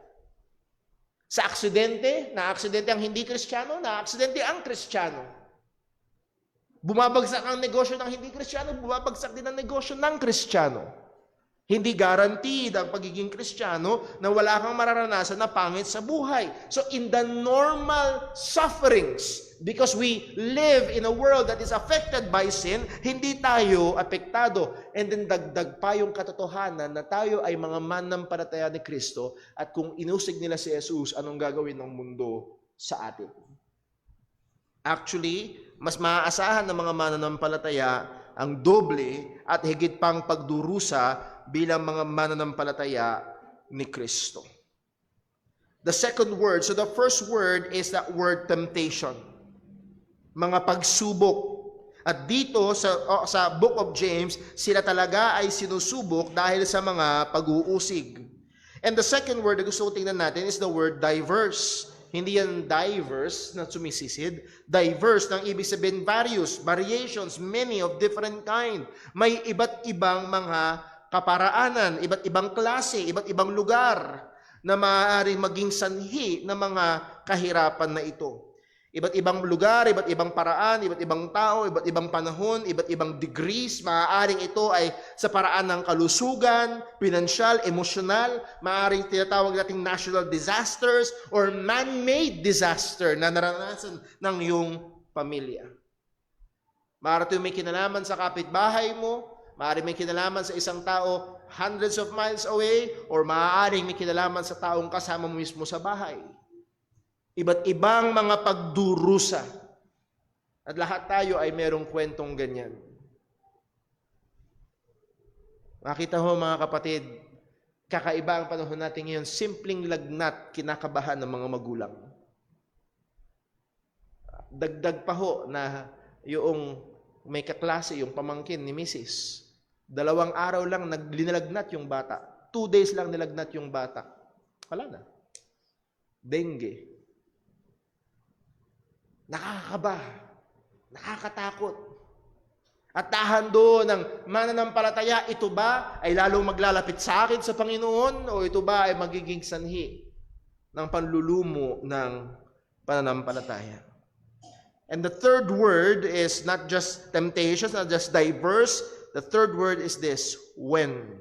Sa aksidente, na-aksidente ang hindi Kristiyano, na-aksidente ang Kristiyano. Bumabagsak ang negosyo ng hindi Kristiyano, bumabagsak din ang negosyo ng Kristiyano. Hindi guaranteed ang pagiging Kristiyano na wala kang mararanasan na pangit sa buhay. So in the normal sufferings, because we live in a world that is affected by sin, hindi tayo apektado. And then dagdag pa yung katotohanan na tayo ay mga mananampalataya ni Kristo at kung inusig nila si Jesus, anong gagawin ng mundo sa atin? Actually, mas maaasahan ng mga mananampalataya ang doble at higit pang pagdurusa bilang mga mananampalataya ni Kristo. The second word, so the first word is that word temptation. Mga pagsubok. At dito sa Book of James, sila talaga ay sinusubok dahil sa mga pag-uusig. And the second word na gusto kong tingnan natin is the word diverse. Hindi yan diverse na sumisisid. Diverse ng ibig sabihin various, variations, many of different kind. May iba't ibang mga kaparaanan, iba't ibang klase, iba't ibang lugar na maaaring maging sanhi ng mga kahirapan na ito. Iba't ibang lugar, iba't ibang paraan, iba't ibang tao, iba't ibang panahon, iba't ibang degrees. Maaaring ito ay sa paraan ng kalusugan, pinansyal, emosyonal. Maaaring tinatawag nating natural disasters or man-made disaster na naranasan ng iyong pamilya. Maaaring may kinalaman sa kapitbahay mo, maaaring may kinalaman sa isang tao hundreds of miles away, or maaaring may kinalaman sa taong kasama mo mismo sa bahay. Iba't ibang mga pagdurusa. At lahat tayo ay merong kwentong ganyan. Makita ho mga kapatid, kakaiba ang panahon natin ngayon, simpleng lagnat, kinakabahan ng mga magulang. Dagdag pa ho na yung may kaklase, yung pamangkin ni Mrs. 2 araw lang nilalagnat yung bata. 2 days lang nilagnat yung bata. Wala na. Dengue. Nakakaba, nakakatakot. At tahando ng mananampalataya, ito ba ay lalong maglalapit sa akin sa Panginoon o ito ba ay magiging sanhi ng panlulumo ng pananampalataya? And the third word is not just temptations, not just diverse. The third word is this, when.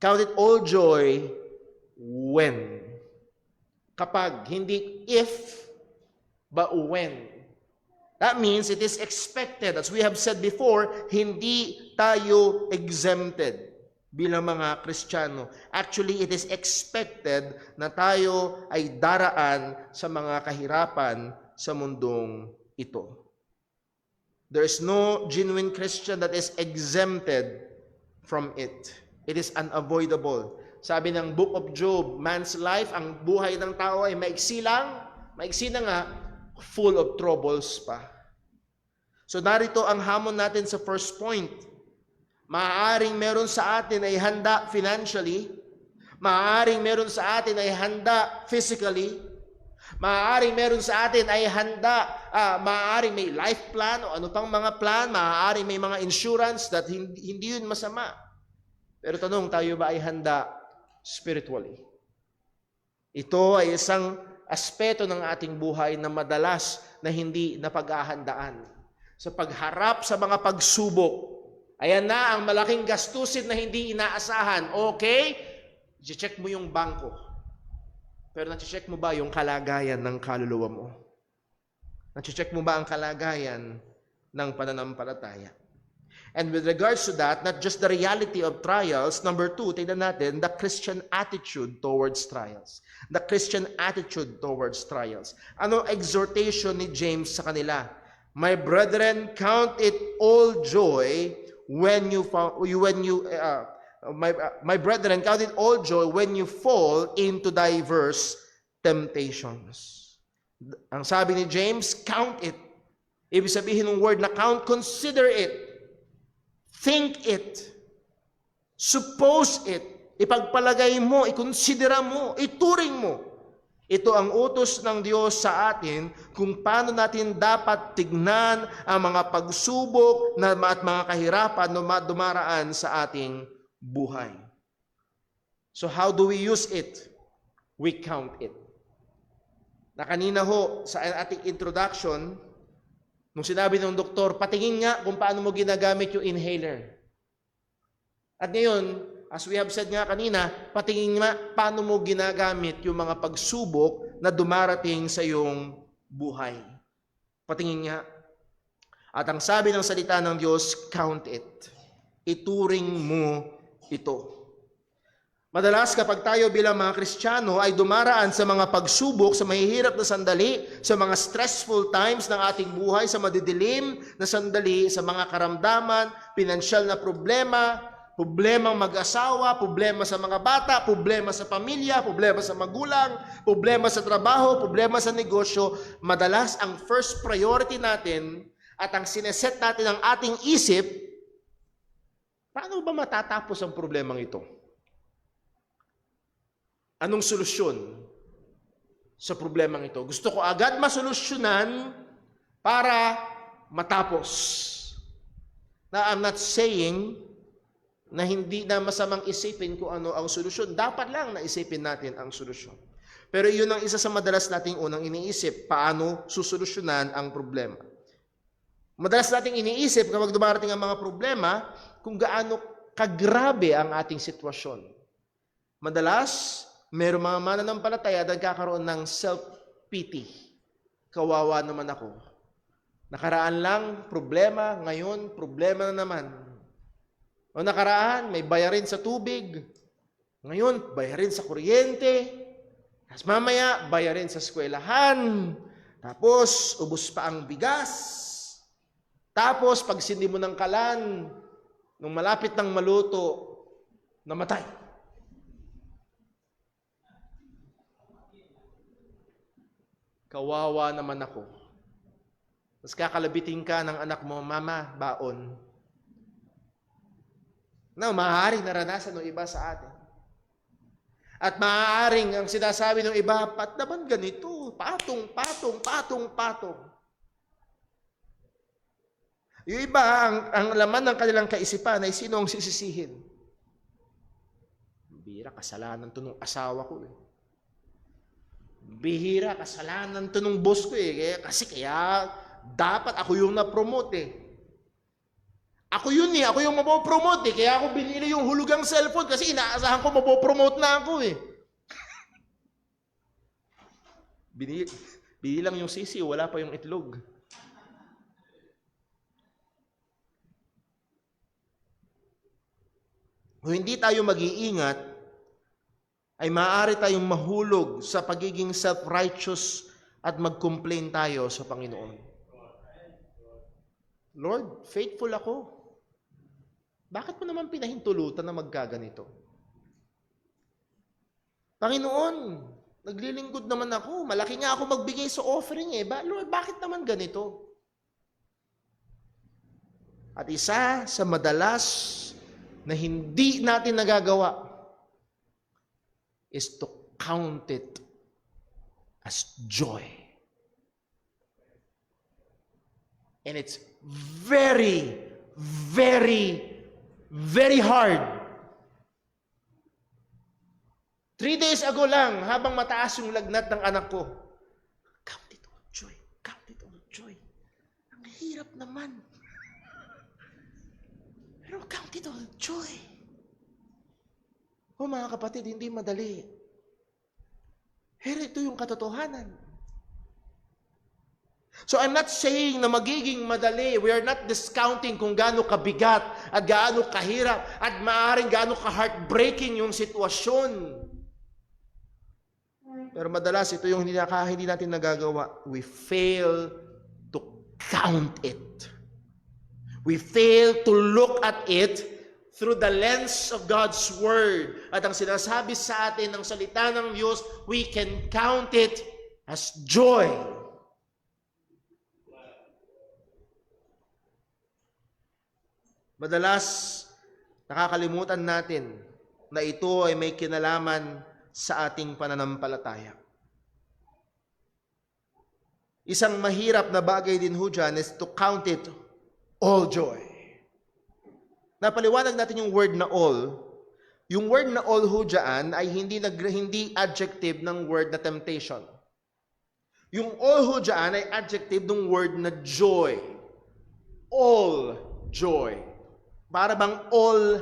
Count it all joy when. Kapag, hindi if, but when. That means it is expected. As we have said before, hindi tayo exempted bilang mga Kristiyano. Actually, it is expected na tayo ay daraan sa mga kahirapan sa mundong ito. There is no genuine Christian that is exempted from it. It is unavoidable. Sabi ng Book of Job, man's life, ang buhay ng tao ay maiksi lang, maiksi na nga, full of troubles pa. So narito ang hamon natin sa first point. Maaaring meron sa atin ay handa financially, maaaring meron sa atin ay handa physically, maaaring meron sa atin ay handa, maaaring may life plan o ano pang mga plan, maaaring may mga insurance that hindi yun masama. Pero tanong, tayo ba ay handa spiritually? Ito ay isang aspeto ng ating buhay na madalas na hindi napaghahandaan. Sa pagharap sa mga pagsubok, ayan na ang malaking gastusin na hindi inaasahan. Okay, i-check mo yung bangko. Pero na-check mo ba yung kalagayan ng kaluluwa mo? Na-check mo ba ang kalagayan ng pananampalataya? And with regards to that, not just the reality of trials, number 2, tignan natin, the Christian attitude towards trials. The Christian attitude towards trials. Ano exhortation ni James sa kanila? My brethren, count it all joy my brethren, count it all joy when you fall into diverse temptations. Ang sabi ni James, count it. Ibig sabihin ng word na count, consider it. Think it. Suppose it. Ipagpalagay mo, ikonsidera mo, ituring mo. Ito ang utos ng Diyos sa atin kung paano natin dapat tignan ang mga pagsubok at mga kahirapan na dumaraan sa ating buhay. So how do we use it? We count it. Na kanina ho, sa ating introduction, nung sinabi ng doktor, patingin nga kung paano mo ginagamit yung inhaler. At ngayon, as we have said nga kanina, patingin nga paano mo ginagamit yung mga pagsubok na dumarating sa iyong buhay. Patingin nga. At ang sabi ng salita ng Diyos, count it. Ituring mo ito. Madalas kapag tayo bilang mga Kristiyano ay dumaraan sa mga pagsubok, sa mahihirap na sandali, sa mga stressful times ng ating buhay, sa madidilim na sandali, sa mga karamdaman, pinansyal na problema, Problema mag-asawa, problema sa mga bata, problema sa pamilya, problema sa magulang, problema sa trabaho, problema sa negosyo, madalas ang first priority natin at ang sineset natin ang ating isip, paano ba matatapos ang problemang ito? Anong solusyon sa problemang ito? Gusto ko agad masolusyonan para matapos. Na I'm not saying na hindi na masamang isipin kung ano ang solusyon. Dapat lang na isipin natin ang solusyon. Pero iyon ang isa sa madalas nating unang iniisip, paano susolusyonan ang problema. Madalas nating iniisip kapag dumarating ang mga problema, kung gaano kagrabe ang ating sitwasyon. Madalas, mayroong mga mananampalataya na nagkakaroon ng self-pity. Kawawa naman ako. Nakaraan lang, problema, ngayon, problema na naman. O nakaraan, may bayarin sa tubig. Ngayon, bayarin sa kuryente. Tapos mamaya, bayarin sa eskwelahan. Tapos, ubos pa ang bigas. Tapos, pag sindi mo ng kalan, nung malapit ng maluto, namatay. Kawawa naman ako. Tapos kakalabitin ka ng anak mo, mama, baon. Na maaaring naranasan ng iba sa atin. At maaaring ang sinasabi ng iba, pat naman ganito, patong. Yung iba, ang laman ng kanilang kaisipan ay sino ang sisisihin? Bihira, kasalanan to nung asawa ko eh. Bihira, kasalanan to nung boss ko eh. Kaya dapat ako yung na-promote eh. Ako yung mapopromote eh. Kaya ako binili yung hulugang cellphone kasi inaasahan ko mapopromote na ako eh. Binili lang yung sisi, wala pa yung itlog. Kung hindi tayo mag-iingat, ay maaari tayong mahulog sa pagiging self-righteous at mag-complain tayo sa Panginoon. Lord, faithful ako. Bakit mo naman pinahintulutan na magkaganito? Panginoon, naglilingkod naman ako. Malaki nga ako magbigay sa offering eh. Lord, bakit naman ganito? At isa sa madalas na hindi natin nagagawa is to count it as joy. And it's very, very, very hard. 3 days ago lang, habang mataas yung lagnat ng anak ko, count it all joy, count it all joy. Ang hirap naman. Pero count it all joy. O mga kapatid, hindi madali. Pero ito yung katotohanan. So I'm not saying na magiging madali. We are not discounting kung gaano kabigat at gaano kahirap at maaaring gaano ka-heartbreaking yung sitwasyon. Pero madalas ito yung hindi natin nagagawa. We fail to count it. We fail to look at it through the lens of God's Word. At ang sinasabi sa atin ng salita ng Diyos, we can count it as joy. Madalas, nakakalimutan natin na ito ay may kinalaman sa ating pananampalataya. Isang mahirap na bagay din ho dyan is to count it all joy. Napaliwanag natin yung word na all. Yung word na all ho dyan ay hindi adjective ng word na temptation. Yung all ho dyan ay adjective ng word na joy. All joy. Para bang all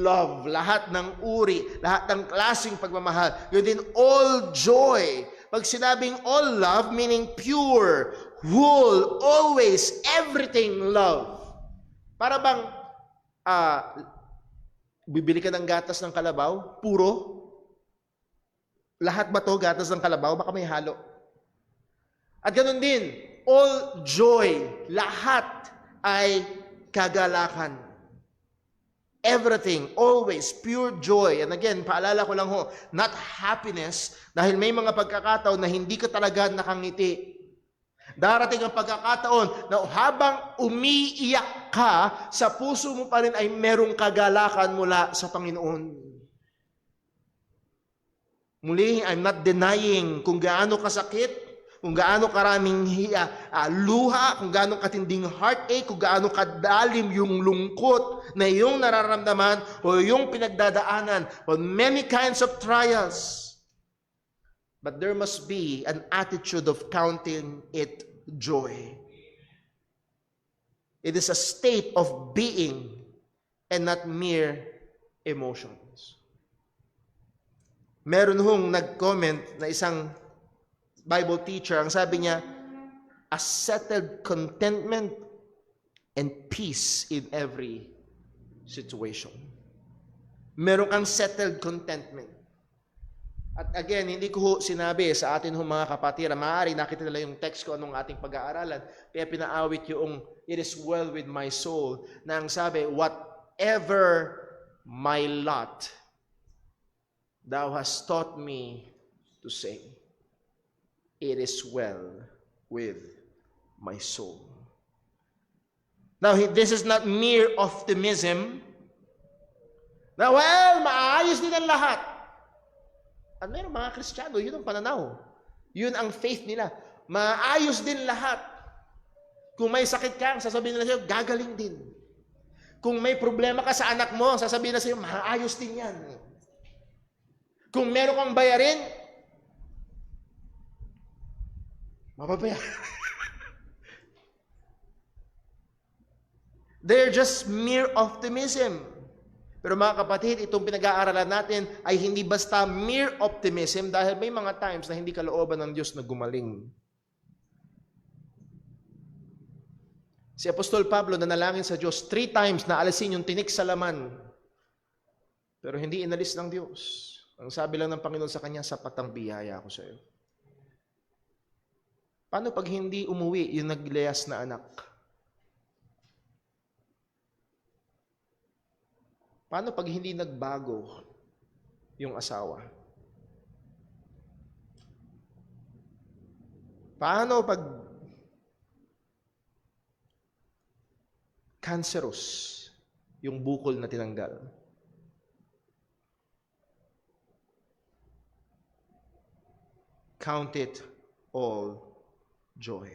love, lahat ng uri, lahat ng klaseng pagmamahal. Yun din, all joy. Pag sinabing all love, meaning pure, whole, always, everything love. Para bang, bibili ka ng gatas ng kalabaw, puro. Lahat ba to gatas ng kalabaw? Baka may halo. At ganun din, all joy, lahat ay kagalakan. Everything, always, pure joy. And again, paalala ko lang ho, not happiness, dahil may mga pagkakataon na hindi ka talaga nakangiti. Darating ang pagkakataon na habang umiiyak ka, sa puso mo pa rin ay merong kagalakan mula sa Panginoon. Muli, I'm not denying kung gaano kasakit, kung gaano karaming luha, kung gaano katinding heartache, kung gaano kadalim yung lungkot na iyong nararamdaman o yung pinagdadaanan on many kinds of trials. But there must be an attitude of counting it joy. It is a state of being and not mere emotions. Meron hong nag-comment na isang Bible teacher, ang sabi niya, a settled contentment and peace in every situation. Meron kang settled contentment. At again, hindi ko ho sinabi sa atin ho mga kapatira, maaari nakita nila yung text ko anong ating pag-aaralan, kaya pinaawit yung it is well with my soul, na ang sabi, whatever my lot, thou hast taught me to say, it is well with my soul. Now, this is not mere optimism. Na, well, maayos din ang lahat. At mayroong mga Kristiyano, yun ang pananaw. Yun ang faith nila. Maayos din lahat. Kung may sakit ka, sasabihin nila sa'yo, gagaling din. Kung may problema ka sa anak mo, sasabihin nila sa'yo, maayos din yan. Kung meron kang bayarin, mababayaran. They're just mere optimism. Pero mga kapatid, itong pinag-aaralan natin ay hindi basta mere optimism dahil may mga times na hindi kalooban ng Diyos na gumaling. Si Apostol Pablo nanalangin sa Diyos 3 times na alisin yung tinik sa laman. Pero hindi inalis ng Diyos. Ang sabi lang ng Panginoon sa kanya, sapat ang biyaya ko sa iyo. Paano pag hindi umuwi yung nagleyas na anak? Paano pag hindi nagbago yung asawa? Paano pag cancerous yung bukol na tinanggal? Count it all joy.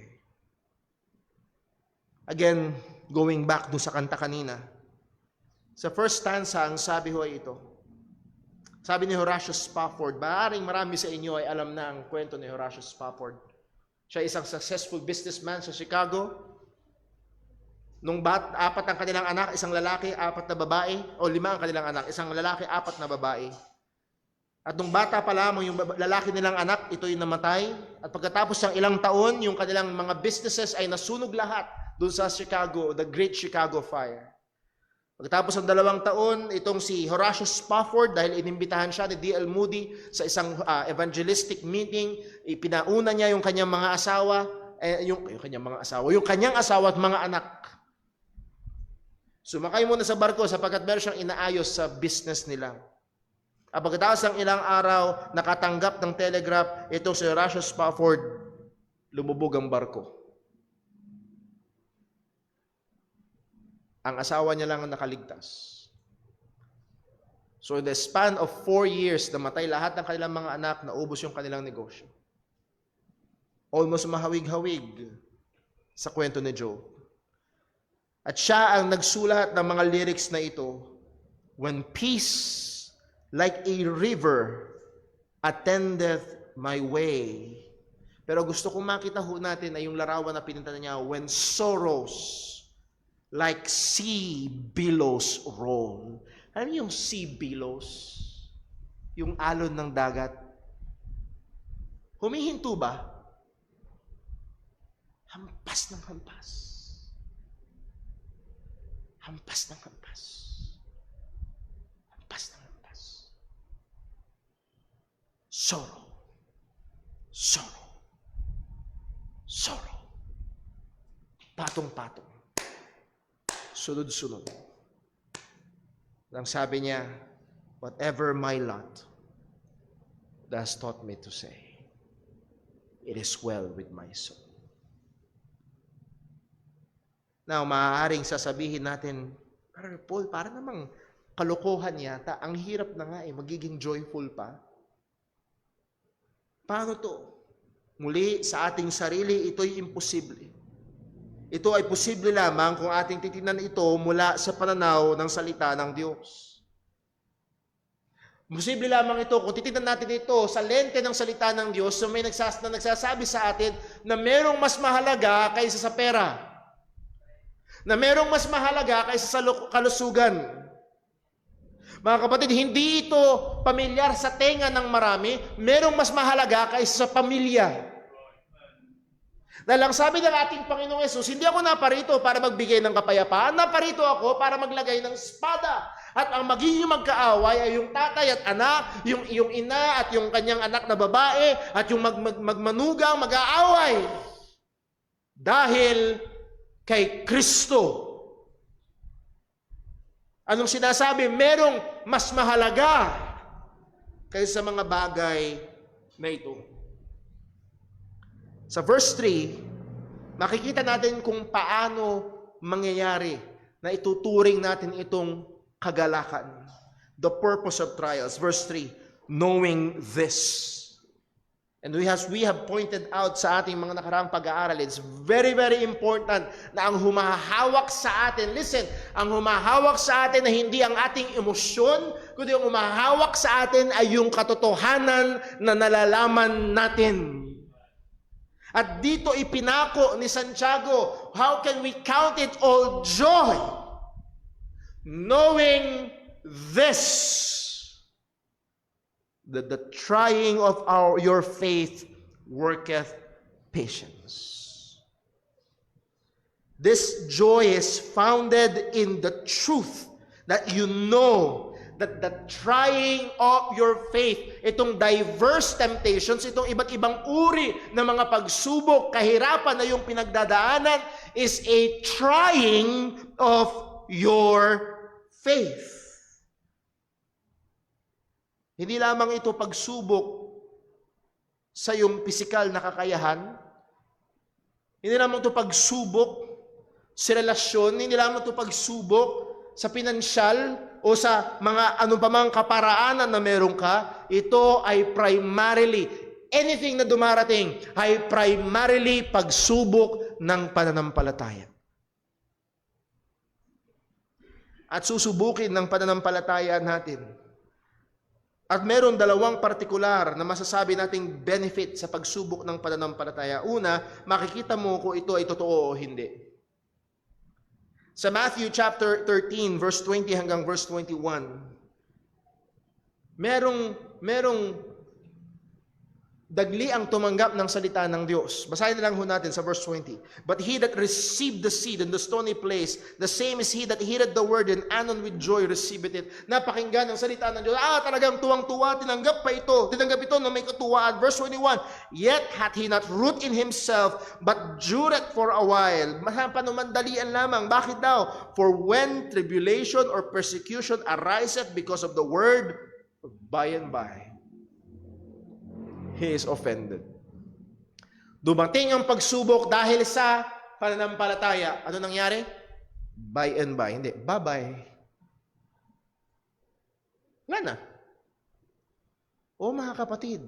Again, going back do sa kanta kanina, sa first stanza, ang sabi ho ay ito. Sabi ni Horatio Spafford, maaaring marami sa inyo ay alam na ang kwento ni Horatio Spafford. Siya ay isang successful businessman sa Chicago. Nung 4 ang kanilang anak, isang lalaki, 4 na babae, o 5 ang kanilang anak, isang lalaki, 4 na babae. At nung bata pa lamang yung lalaki nilang anak, ito'y namatay. At pagkatapos ng ilang taon, yung kanilang mga businesses ay nasunog lahat doon sa Chicago, the Great Chicago Fire. Pagkatapos ng 2 taon, itong si Horatio Spafford, dahil inimbitahan siya ni D.L. Moody sa isang evangelistic meeting, ipinauna niya yung kanyang mga asawa, yung kanyang asawa at mga anak. Sumakay muna sa barko sapagkat meron siyang inaayos sa business nila. At pagkatapos ng ilang araw, nakatanggap ng telegraph, itong si Horatio Spafford, lumubog ang barko. Ang asawa niya lang ang nakaligtas. So in the span of 4 years, namatay lahat ng kanilang mga anak, naubos yung kanilang negosyo. Almost mahawig-hawig sa kwento ni Job. At siya ang nagsulat ng mga lyrics na ito, when peace like a river attendeth my way. Pero gusto kong makita ho natin ay yung larawan na pinunta niya, when sorrows like sea billows roll. Alam niyo yung sea billows? Yung alon ng dagat? Humihinto ba? Hampas ng hampas. Hampas ng hampas. Hampas ng hampas. Sorrow. Sorrow. Sorrow. Patong-patong. Sunod-sunod. Nang sabi niya, whatever my lot thus taught me to say, it is well with my soul. Now, maaaring sasabihin natin, Brother Paul, para namang kalokohan yata. Ang hirap na nga magiging joyful pa. Paano to? Muli, sa ating sarili, ito'y imposible. Ito ay posible lamang kung ating titingnan ito mula sa pananaw ng salita ng Diyos. Posible lamang ito kung titingnan natin ito sa lente ng salita ng Diyos na may nagsasabi sa atin na merong mas mahalaga kaysa sa pera. Na merong mas mahalaga kaysa sa kalusugan. Mga kapatid, hindi ito pamilyar sa tenga ng marami, merong mas mahalaga kaysa sa pamilya. Dahil ang sabi ng ating Panginoong Yesus, hindi ako naparito para magbigay ng kapayapaan, naparito ako para maglagay ng espada. At ang magiging magkaaway ay yung tatay at anak, yung ina at yung kanyang anak na babae, at yung magmanugang, mag-aaway. Dahil kay Kristo. Anong sinasabi? Merong mas mahalaga kaysa sa mga bagay na ito. Sa verse 3, makikita natin kung paano mangyayari na ituturing natin itong kagalakan. The purpose of trials. Verse 3, knowing this. And we have pointed out sa ating mga nakaraang pag-aaral, it's very, very important na ang humahawak sa atin, listen, ang humahawak sa atin na hindi ang ating emosyon, kundi ang humahawak sa atin ay yung katotohanan na nalalaman natin. At dito ipinako ni Santiago, how can we count it all joy? Knowing this, that the trying of your faith worketh patience. This joy is founded in the truth that you know that the trying of your faith, itong diverse temptations, itong iba't ibang uri ng mga pagsubok, kahirapan na yung pinagdadaanan, is a trying of your faith. Hindi lamang ito pagsubok sa iyong pisikal na kakayahan, hindi lamang ito pagsubok sa relasyon, hindi lamang ito pagsubok sa pinansyal o sa mga anumang kaparaanan na meron ka. Ito ay primarily, anything na dumarating ay primarily pagsubok ng pananampalataya. At susubukin ng pananampalataya natin. At meron dalawang partikular na masasabi nating benefit sa pagsubok ng pananampalataya. Una, makikita mo kung ito ay totoo o hindi. Sa Matthew chapter 13, verse 20 hanggang verse 21, merong dagli ang tumanggap ng salita ng Diyos. Basahin na lang ho natin sa verse 20. But he that received the seed in the stony place, the same is he that heareth the word and anon with joy receiveth it. Napakinggan ang salita ng Diyos. Talagang tuwang-tuwa, tinanggap pa ito. Tinanggap ito na may katuwaan. Verse 21, yet hath he not root in himself, but dureth for a while. Panumandalian lamang. Bakit daw? For when tribulation or persecution ariseth because of the word, by and by he is offended. Dumating ang pagsubok dahil sa pananampalataya. Ano nangyari? By and by. Hindi, bye-bye. Wala na. O mga kapatid,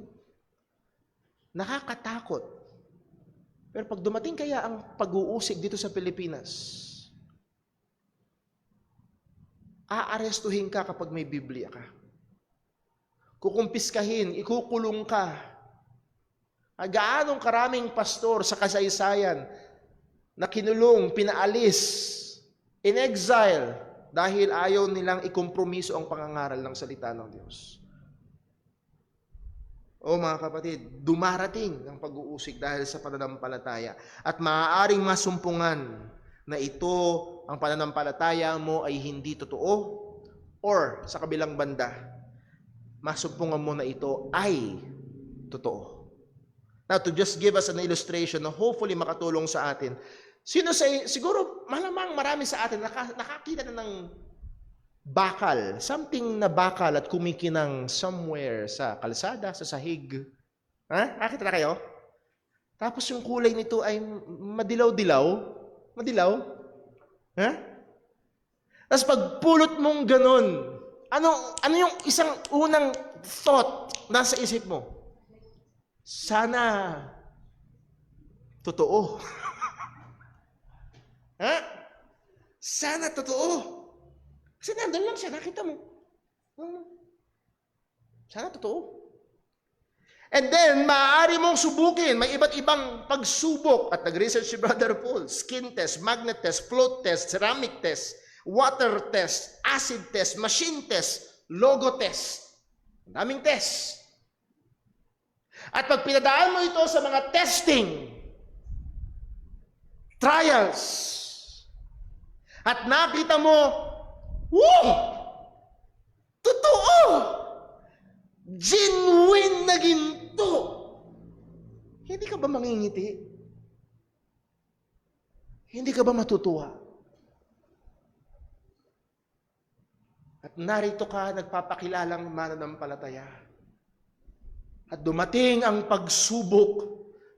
nakakatakot. Pero pag dumating kaya ang pag-uusig dito sa Pilipinas, aarestuhin ka kapag may Biblia ka. Kukumpiskahin, ikukulong ka. Gaanong karaming pastor sa kasaysayan na kinulong, pinaalis, in exile, dahil ayaw nilang ikompromiso ang pangangaral ng salita ng Diyos. O mga kapatid, dumarating ang pag-uusig dahil sa pananampalataya. At maaaring masumpungan na ito, ang pananampalataya mo ay hindi totoo, or sa kabilang banda, masumpungan mo na ito ay totoo. Now, to just give us an illustration na hopefully makatulong sa atin, siguro malamang marami sa atin nakakita na bakal. Something na bakal at kumikinang somewhere sa kalsada, sa sahig. Ha? Nakita na kayo? Tapos yung kulay nito ay madilaw-dilaw. Madilaw. Ha? Tapos pagpulot mong ganun, ano yung isang unang thought nasa isip mo? Sana totoo. Ha? Sana totoo. Kasi nandun lang siya, nakita mo. Sana totoo. And then, maaari mong subukin. May iba't ibang pagsubok. At nag-research si Brother Paul. Skin test, magnet test, float test, ceramic test, water test, acid test, machine test, logo test. Daming test. At pag pinadaan mo ito sa mga testing, trials, at nakita mo, wow! Totoo! Genuine na ginto! Hindi ka ba mangingiti? Hindi ka ba matutuwa? At narito ka, nagpapakilalang mananampalataya. At dumating ang pagsubok,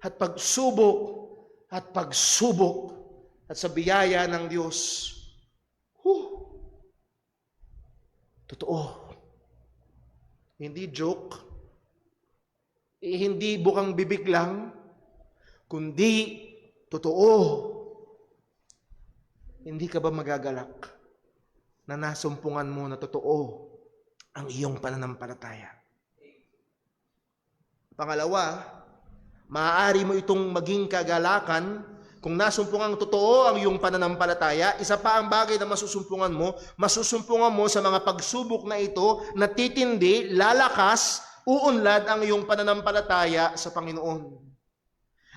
at pagsubok, at pagsubok, at sa biyaya ng Diyos, totoo. Hindi joke, hindi bukang bibig lang, kundi totoo. Hindi ka ba magagalak na nasumpungan mo na totoo ang iyong pananampalataya? Pangalawa, maaari mo itong maging kagalakan kung nasumpungan totoo ang iyong pananampalataya. Isa pa ang bagay na masusumpungan mo sa mga pagsubok na ito na titindi, lalakas, uunlad ang iyong pananampalataya sa Panginoon.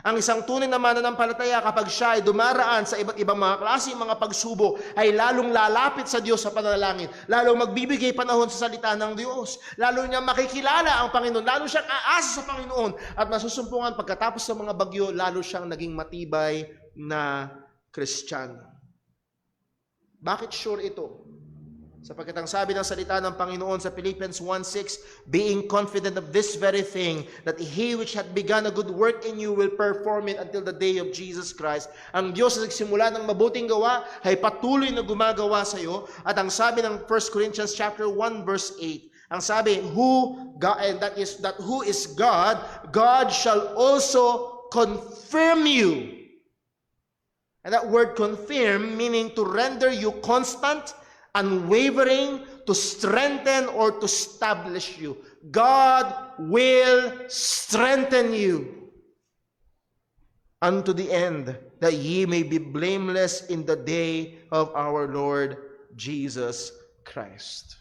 Ang isang tunay na mananampalataya kapag siya ay dumaraan sa iba't ibang mga klaseng mga pagsubok ay lalong lalapit sa Diyos sa panalangin, lalong magbibigay panahon sa salita ng Diyos, lalo niya makikilala ang Panginoon, lalo siyang aasa sa Panginoon at masusumpungan pagkatapos ng mga bagyo, lalo siyang naging matibay na Kristiyano. Bakit sure ito? Sapagkat ang sabi ng salita ng Panginoon sa Philippians 1:6, being confident of this very thing, that He which hath begun a good work in you will perform it until the day of Jesus Christ. Ang Diyos na nagsimula ng mabuting gawa ay patuloy na gumagawa sa iyo. At ang sabi ng 1 Corinthians chapter 1 verse 8, ang sabi, who is God, God shall also confirm you. And that word confirm meaning to render you constant, unwavering, to strengthen or to establish you. God will strengthen you unto the end, that ye may be blameless in the day of our Lord Jesus Christ.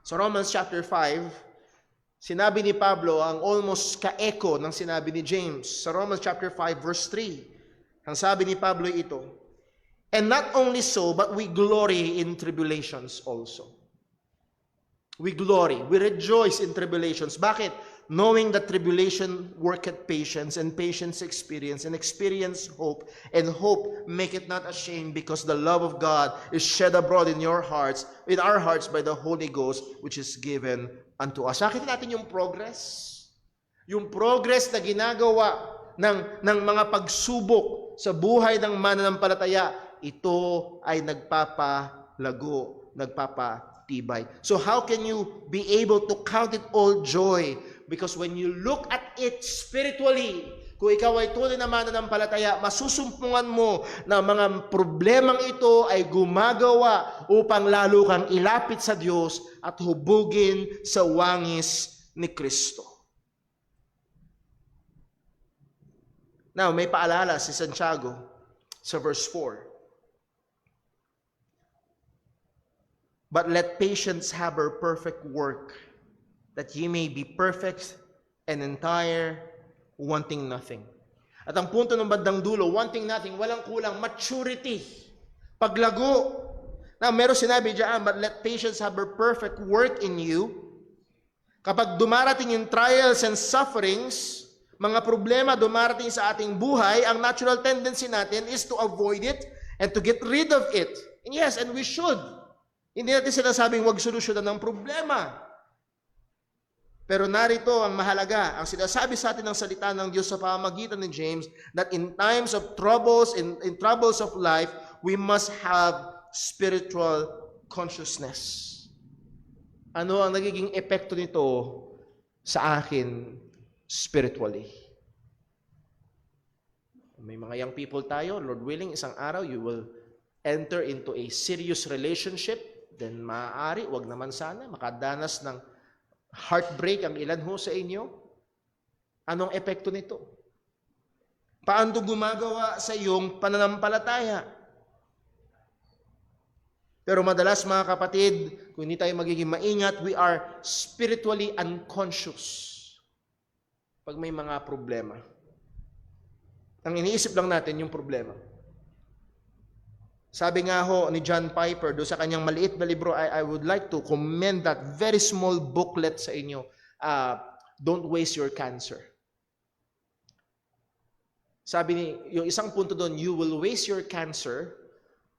So Romans chapter 5, sinabi ni Pablo ang almost ka-echo ng sinabi ni James. Sa Romans chapter 5 verse 3, ang sabi ni Pablo ito, and not only so, but we glory in tribulations also. We glory, we rejoice in tribulations. Bakit? Knowing that tribulation worketh patience, and patience experience, and experience hope, and hope maketh not ashamed, because the love of God is shed abroad in our hearts by the Holy Ghost, which is given unto us. Nakita natin yung progress. Yung progress na ginagawa ng mga pagsubok sa buhay ng mananampalataya, ito ay nagpapalago, nagpapatibay. So how can you be able to count it all joy? Because when you look at it spiritually, kung ikaw ay tunay na mananampalataya, masusumpungan mo na mga problemang ito ay gumagawa upang lalo kang ilapit sa Diyos at hubugin sa wangis ni Kristo. Now, may paalala si Santiago sa verse 4. But let patience have her perfect work, that ye may be perfect and entire, wanting nothing. At ang punto ng bandang dulo, wanting nothing, walang kulang, maturity, paglago. Now, meron sinabi diyan, but let patience have her perfect work in you. Kapag dumarating yung trials and sufferings, mga problema dumarating sa ating buhay, ang natural tendency natin is to avoid it and to get rid of it. And yes, and we should. Hindi natin sinasabing huwag solusyonan ng problema. Pero narito ang mahalaga, ang sinasabi sa atin ng salita ng Diyos sa pamamagitan ni James, that in times of troubles, in troubles of life, we must have spiritual consciousness. Ano ang nagiging epekto nito sa akin spiritually? May mga young people tayo, Lord willing, isang araw you will enter into a serious relationship, then maaari, wag naman sana, makadanas ng heartbreak ang ilan ho sa inyo. Anong epekto nito? Paano gumagawa sa iyong pananampalataya? Pero madalas mga kapatid, kung hindi tayo magiging maingat, we are spiritually unconscious pag may mga problema. Ang iniisip lang natin yung problema. Sabi nga ho ni John Piper, doon sa kanyang maliit na libro, I would like to commend that very small booklet sa inyo, Don't Waste Your Cancer. Sabi ni, yung isang punto doon, you will waste your cancer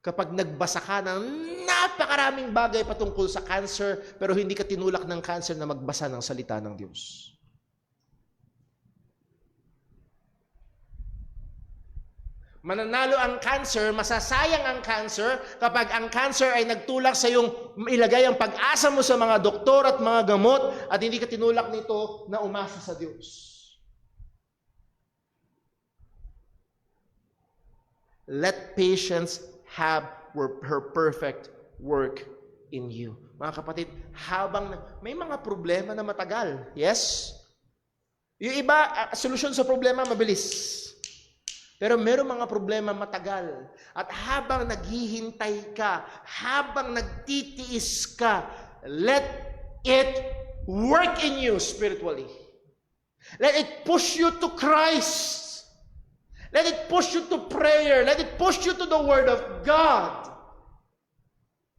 kapag nagbasa ka ng napakaraming bagay patungkol sa cancer, pero hindi ka tinulak ng cancer na magbasa ng salita ng Diyos. Mananalo ang cancer, masasayang ang cancer kapag ang cancer ay nagtulak sa iyong ilagay ang pag-asa mo sa mga doktor at mga gamot at hindi ka tinulak nito na umasa sa Diyos. Let patience have her perfect work in you. Mga kapatid, habang may mga problema na matagal, yes? Yung iba, solusyon sa problema, mabilis. Pero meron mga problema matagal. At habang naghihintay ka, habang nagtitiis ka, let it work in you spiritually. Let it push you to Christ. Let it push you to prayer. Let it push you to the Word of God.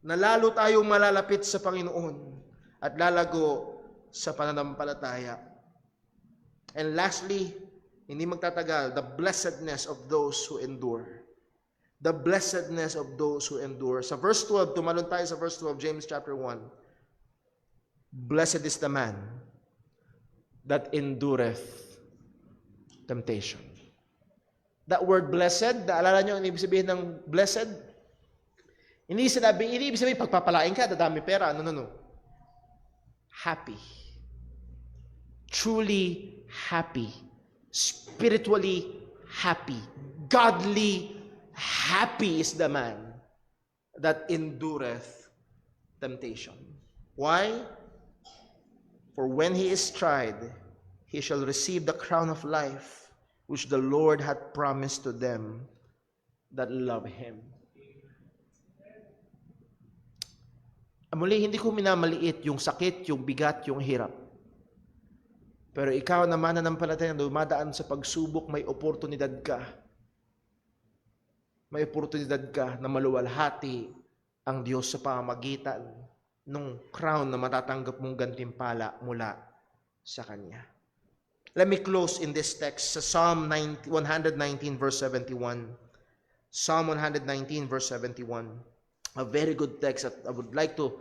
Na lalo tayong malalapit sa Panginoon at lalago sa pananampalataya. And lastly, hindi magtatagal, the blessedness of those who endure. The blessedness of those who endure. Sa verse 12, tumalon tayo sa verse 12, James chapter 1. Blessed is the man that endureth temptation. That word blessed, naalala nyo ang ibig sabihin ng blessed? Hindi ibig sabihin pagpapalain ka, dadami pera. No. Happy. Truly happy. Spiritually happy. Godly happy is the man that endureth temptation. Why? For when he is tried, he shall receive the crown of life which the Lord hath promised to them that love him. Muli, hindi ko minamaliit yung sakit, yung bigat, yung hirap. Pero ikaw na mananampalataya na dumadaan sa pagsubok, may oportunidad ka. May oportunidad ka na maluwalhati ang Diyos sa pamamagitan ng crown na matatanggap mong gantimpala mula sa Kanya. Let me close in this text sa Psalm 119 verse 71. Psalm 119 verse 71. A very good text that I would like to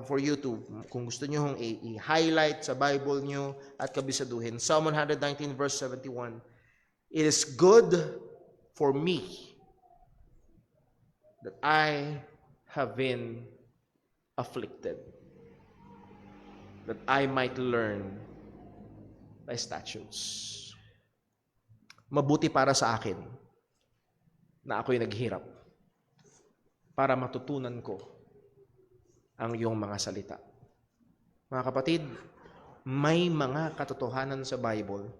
for you to, kung gusto nyo hong i-highlight sa Bible nyo at kabisaduhin. Psalm 119 verse 71. It is good for me that I have been afflicted, that I might learn thy statutes. Mabuti para sa akin na ako'y naghirap para matutunan ko ang iyong mga salita. Mga kapatid, may mga katotohanan sa Bible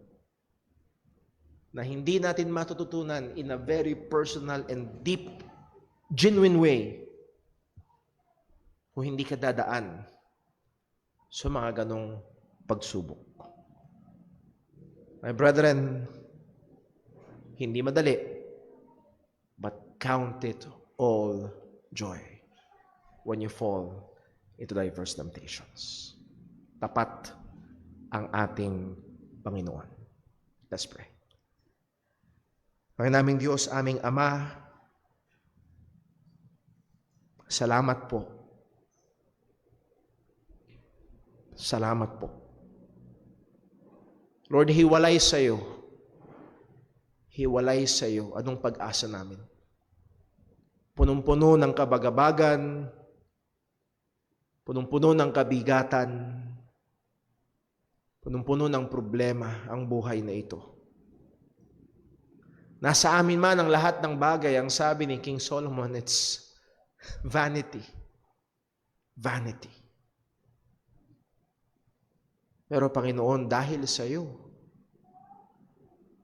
na hindi natin matututunan in a very personal and deep, genuine way kung hindi ka dadaan sa mga ganong pagsubok. My brethren, hindi madali, but count it all joy when you fall into diverse temptations. Tapat ang ating Panginoon. Let's pray. Panginoon naming Diyos, aming Ama, salamat po Salamat po. Lord, hiwalay sa iyo. Hiwalay sa iyo. Anong pag-asa namin? Punong-puno ng kabagabagan, punong-puno ng kabigatan, punong-puno ng problema ang buhay na ito. Nasa amin man ang lahat ng bagay, ang sabi ni King Solomon, it's vanity. Vanity. Pero Panginoon, dahil sa iyo,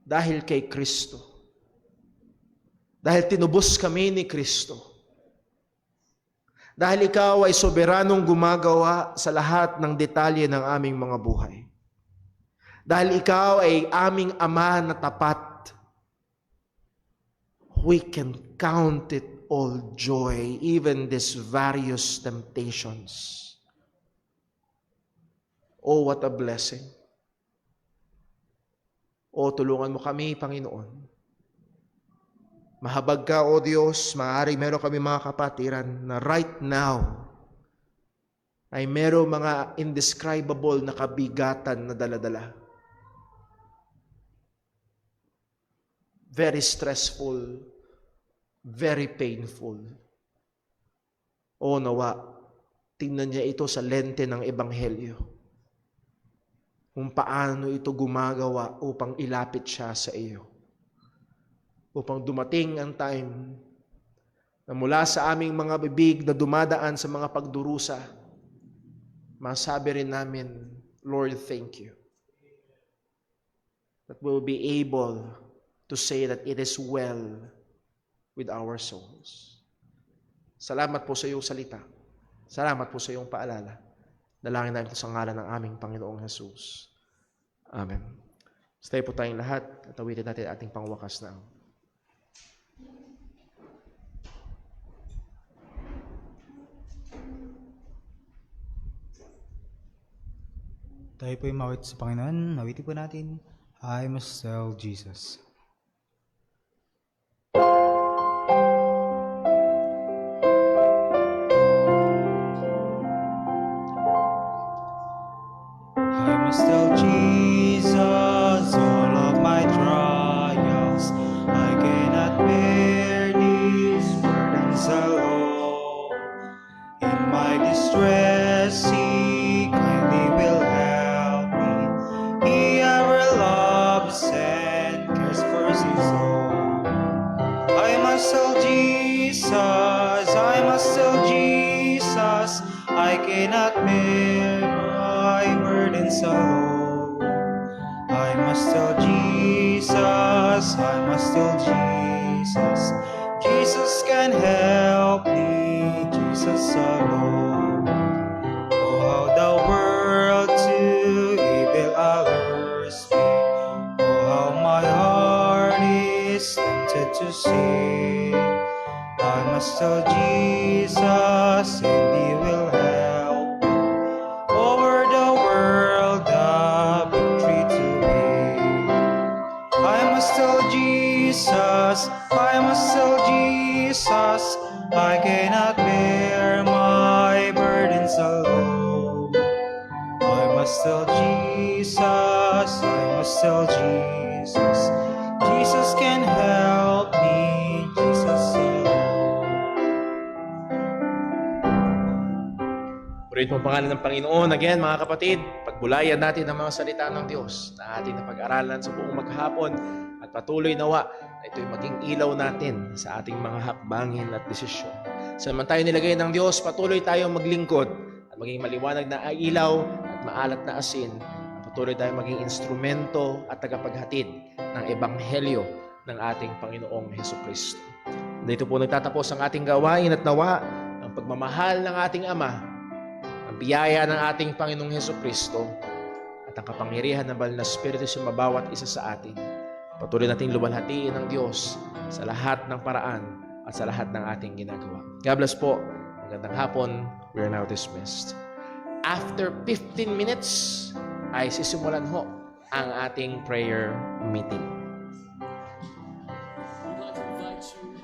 dahil kay Kristo, dahil tinubos kami ni Kristo, dahil ikaw ay soberanong gumagawa sa lahat ng detalye ng aming mga buhay, dahil ikaw ay aming Ama na tapat, we can count it all joy, even these various temptations. Oh, what a blessing. Oh, tulungan mo kami, Panginoon. Mahabag ka, O Diyos, maaari meron kami mga kapatiran na right now ay meron mga indescribable na kabigatan na daladala. Very stressful, very painful. O nawa, tingnan niya ito sa lente ng Ebanghelyo. Kung paano ito gumagawa upang ilapit siya sa iyo. Upang dumating ang time na mula sa aming mga bibig na dumadaan sa mga pagdurusa, masabi rin namin, Lord, thank you. That we'll be able to say that it is well with our souls. Salamat po sa iyong salita. Salamat po sa iyong paalala. Dalangin namin ito sa ngalan ng aming Panginoong Jesus. Amen. Stay po tayong lahat at awitin natin ating pangwakas na. Tayo po yung mawit sa Panginoon. Awitin po natin, I must tell Jesus. I must tell Jesus all of my trials. I cannot bear these burdens alone. In my distress, He kindly will help me. He ever loves and cares for His own. I must tell Jesus, I must tell Jesus, I cannot bear my burdens alone. I must tell Jesus, I must tell Jesus, Jesus can help me, Jesus alone. Oh, how the world to evil allures me. Oh, how my heart is tempted to sin. I must tell Jesus, and He will help me. Over the world, the victory to win. I must tell Jesus, I must tell Jesus, I cannot bear my burdens alone. I must tell Jesus, I must tell Jesus, Jesus can help me, Jesus alone. Purihin po ang pangalan ng Panginoon. Again, mga kapatid, pagbulayan natin ang mga salita ng Diyos na ating napag-aralan sa buong maghapon at patuloy nawa na ito'y maging ilaw natin sa ating mga hakbangin at desisyon. Saan man tayo nilagay ng Diyos, patuloy tayong maglingkod at maging maliwanag na ilaw at maalat na asin. Patuloy tayong maging instrumento at tagapaghatid ng Ebanghelyo ng ating Panginoong Hesukristo. Dito po nagtatapos ang ating gawain at nawa ang pagmamahal ng ating Ama, ang biyaya ng ating Panginoong Hesukristo at ang kapangyarihan ng banal na Espiritu sa bawat isa sa atin. Patuloy nating luwalhatiin ng Diyos sa lahat ng paraan at sa lahat ng ating ginagawa. God bless po. Magandang hapon. We are now dismissed. After 15 minutes ay sisimulan ho ang ating prayer meeting. We'd like to invite you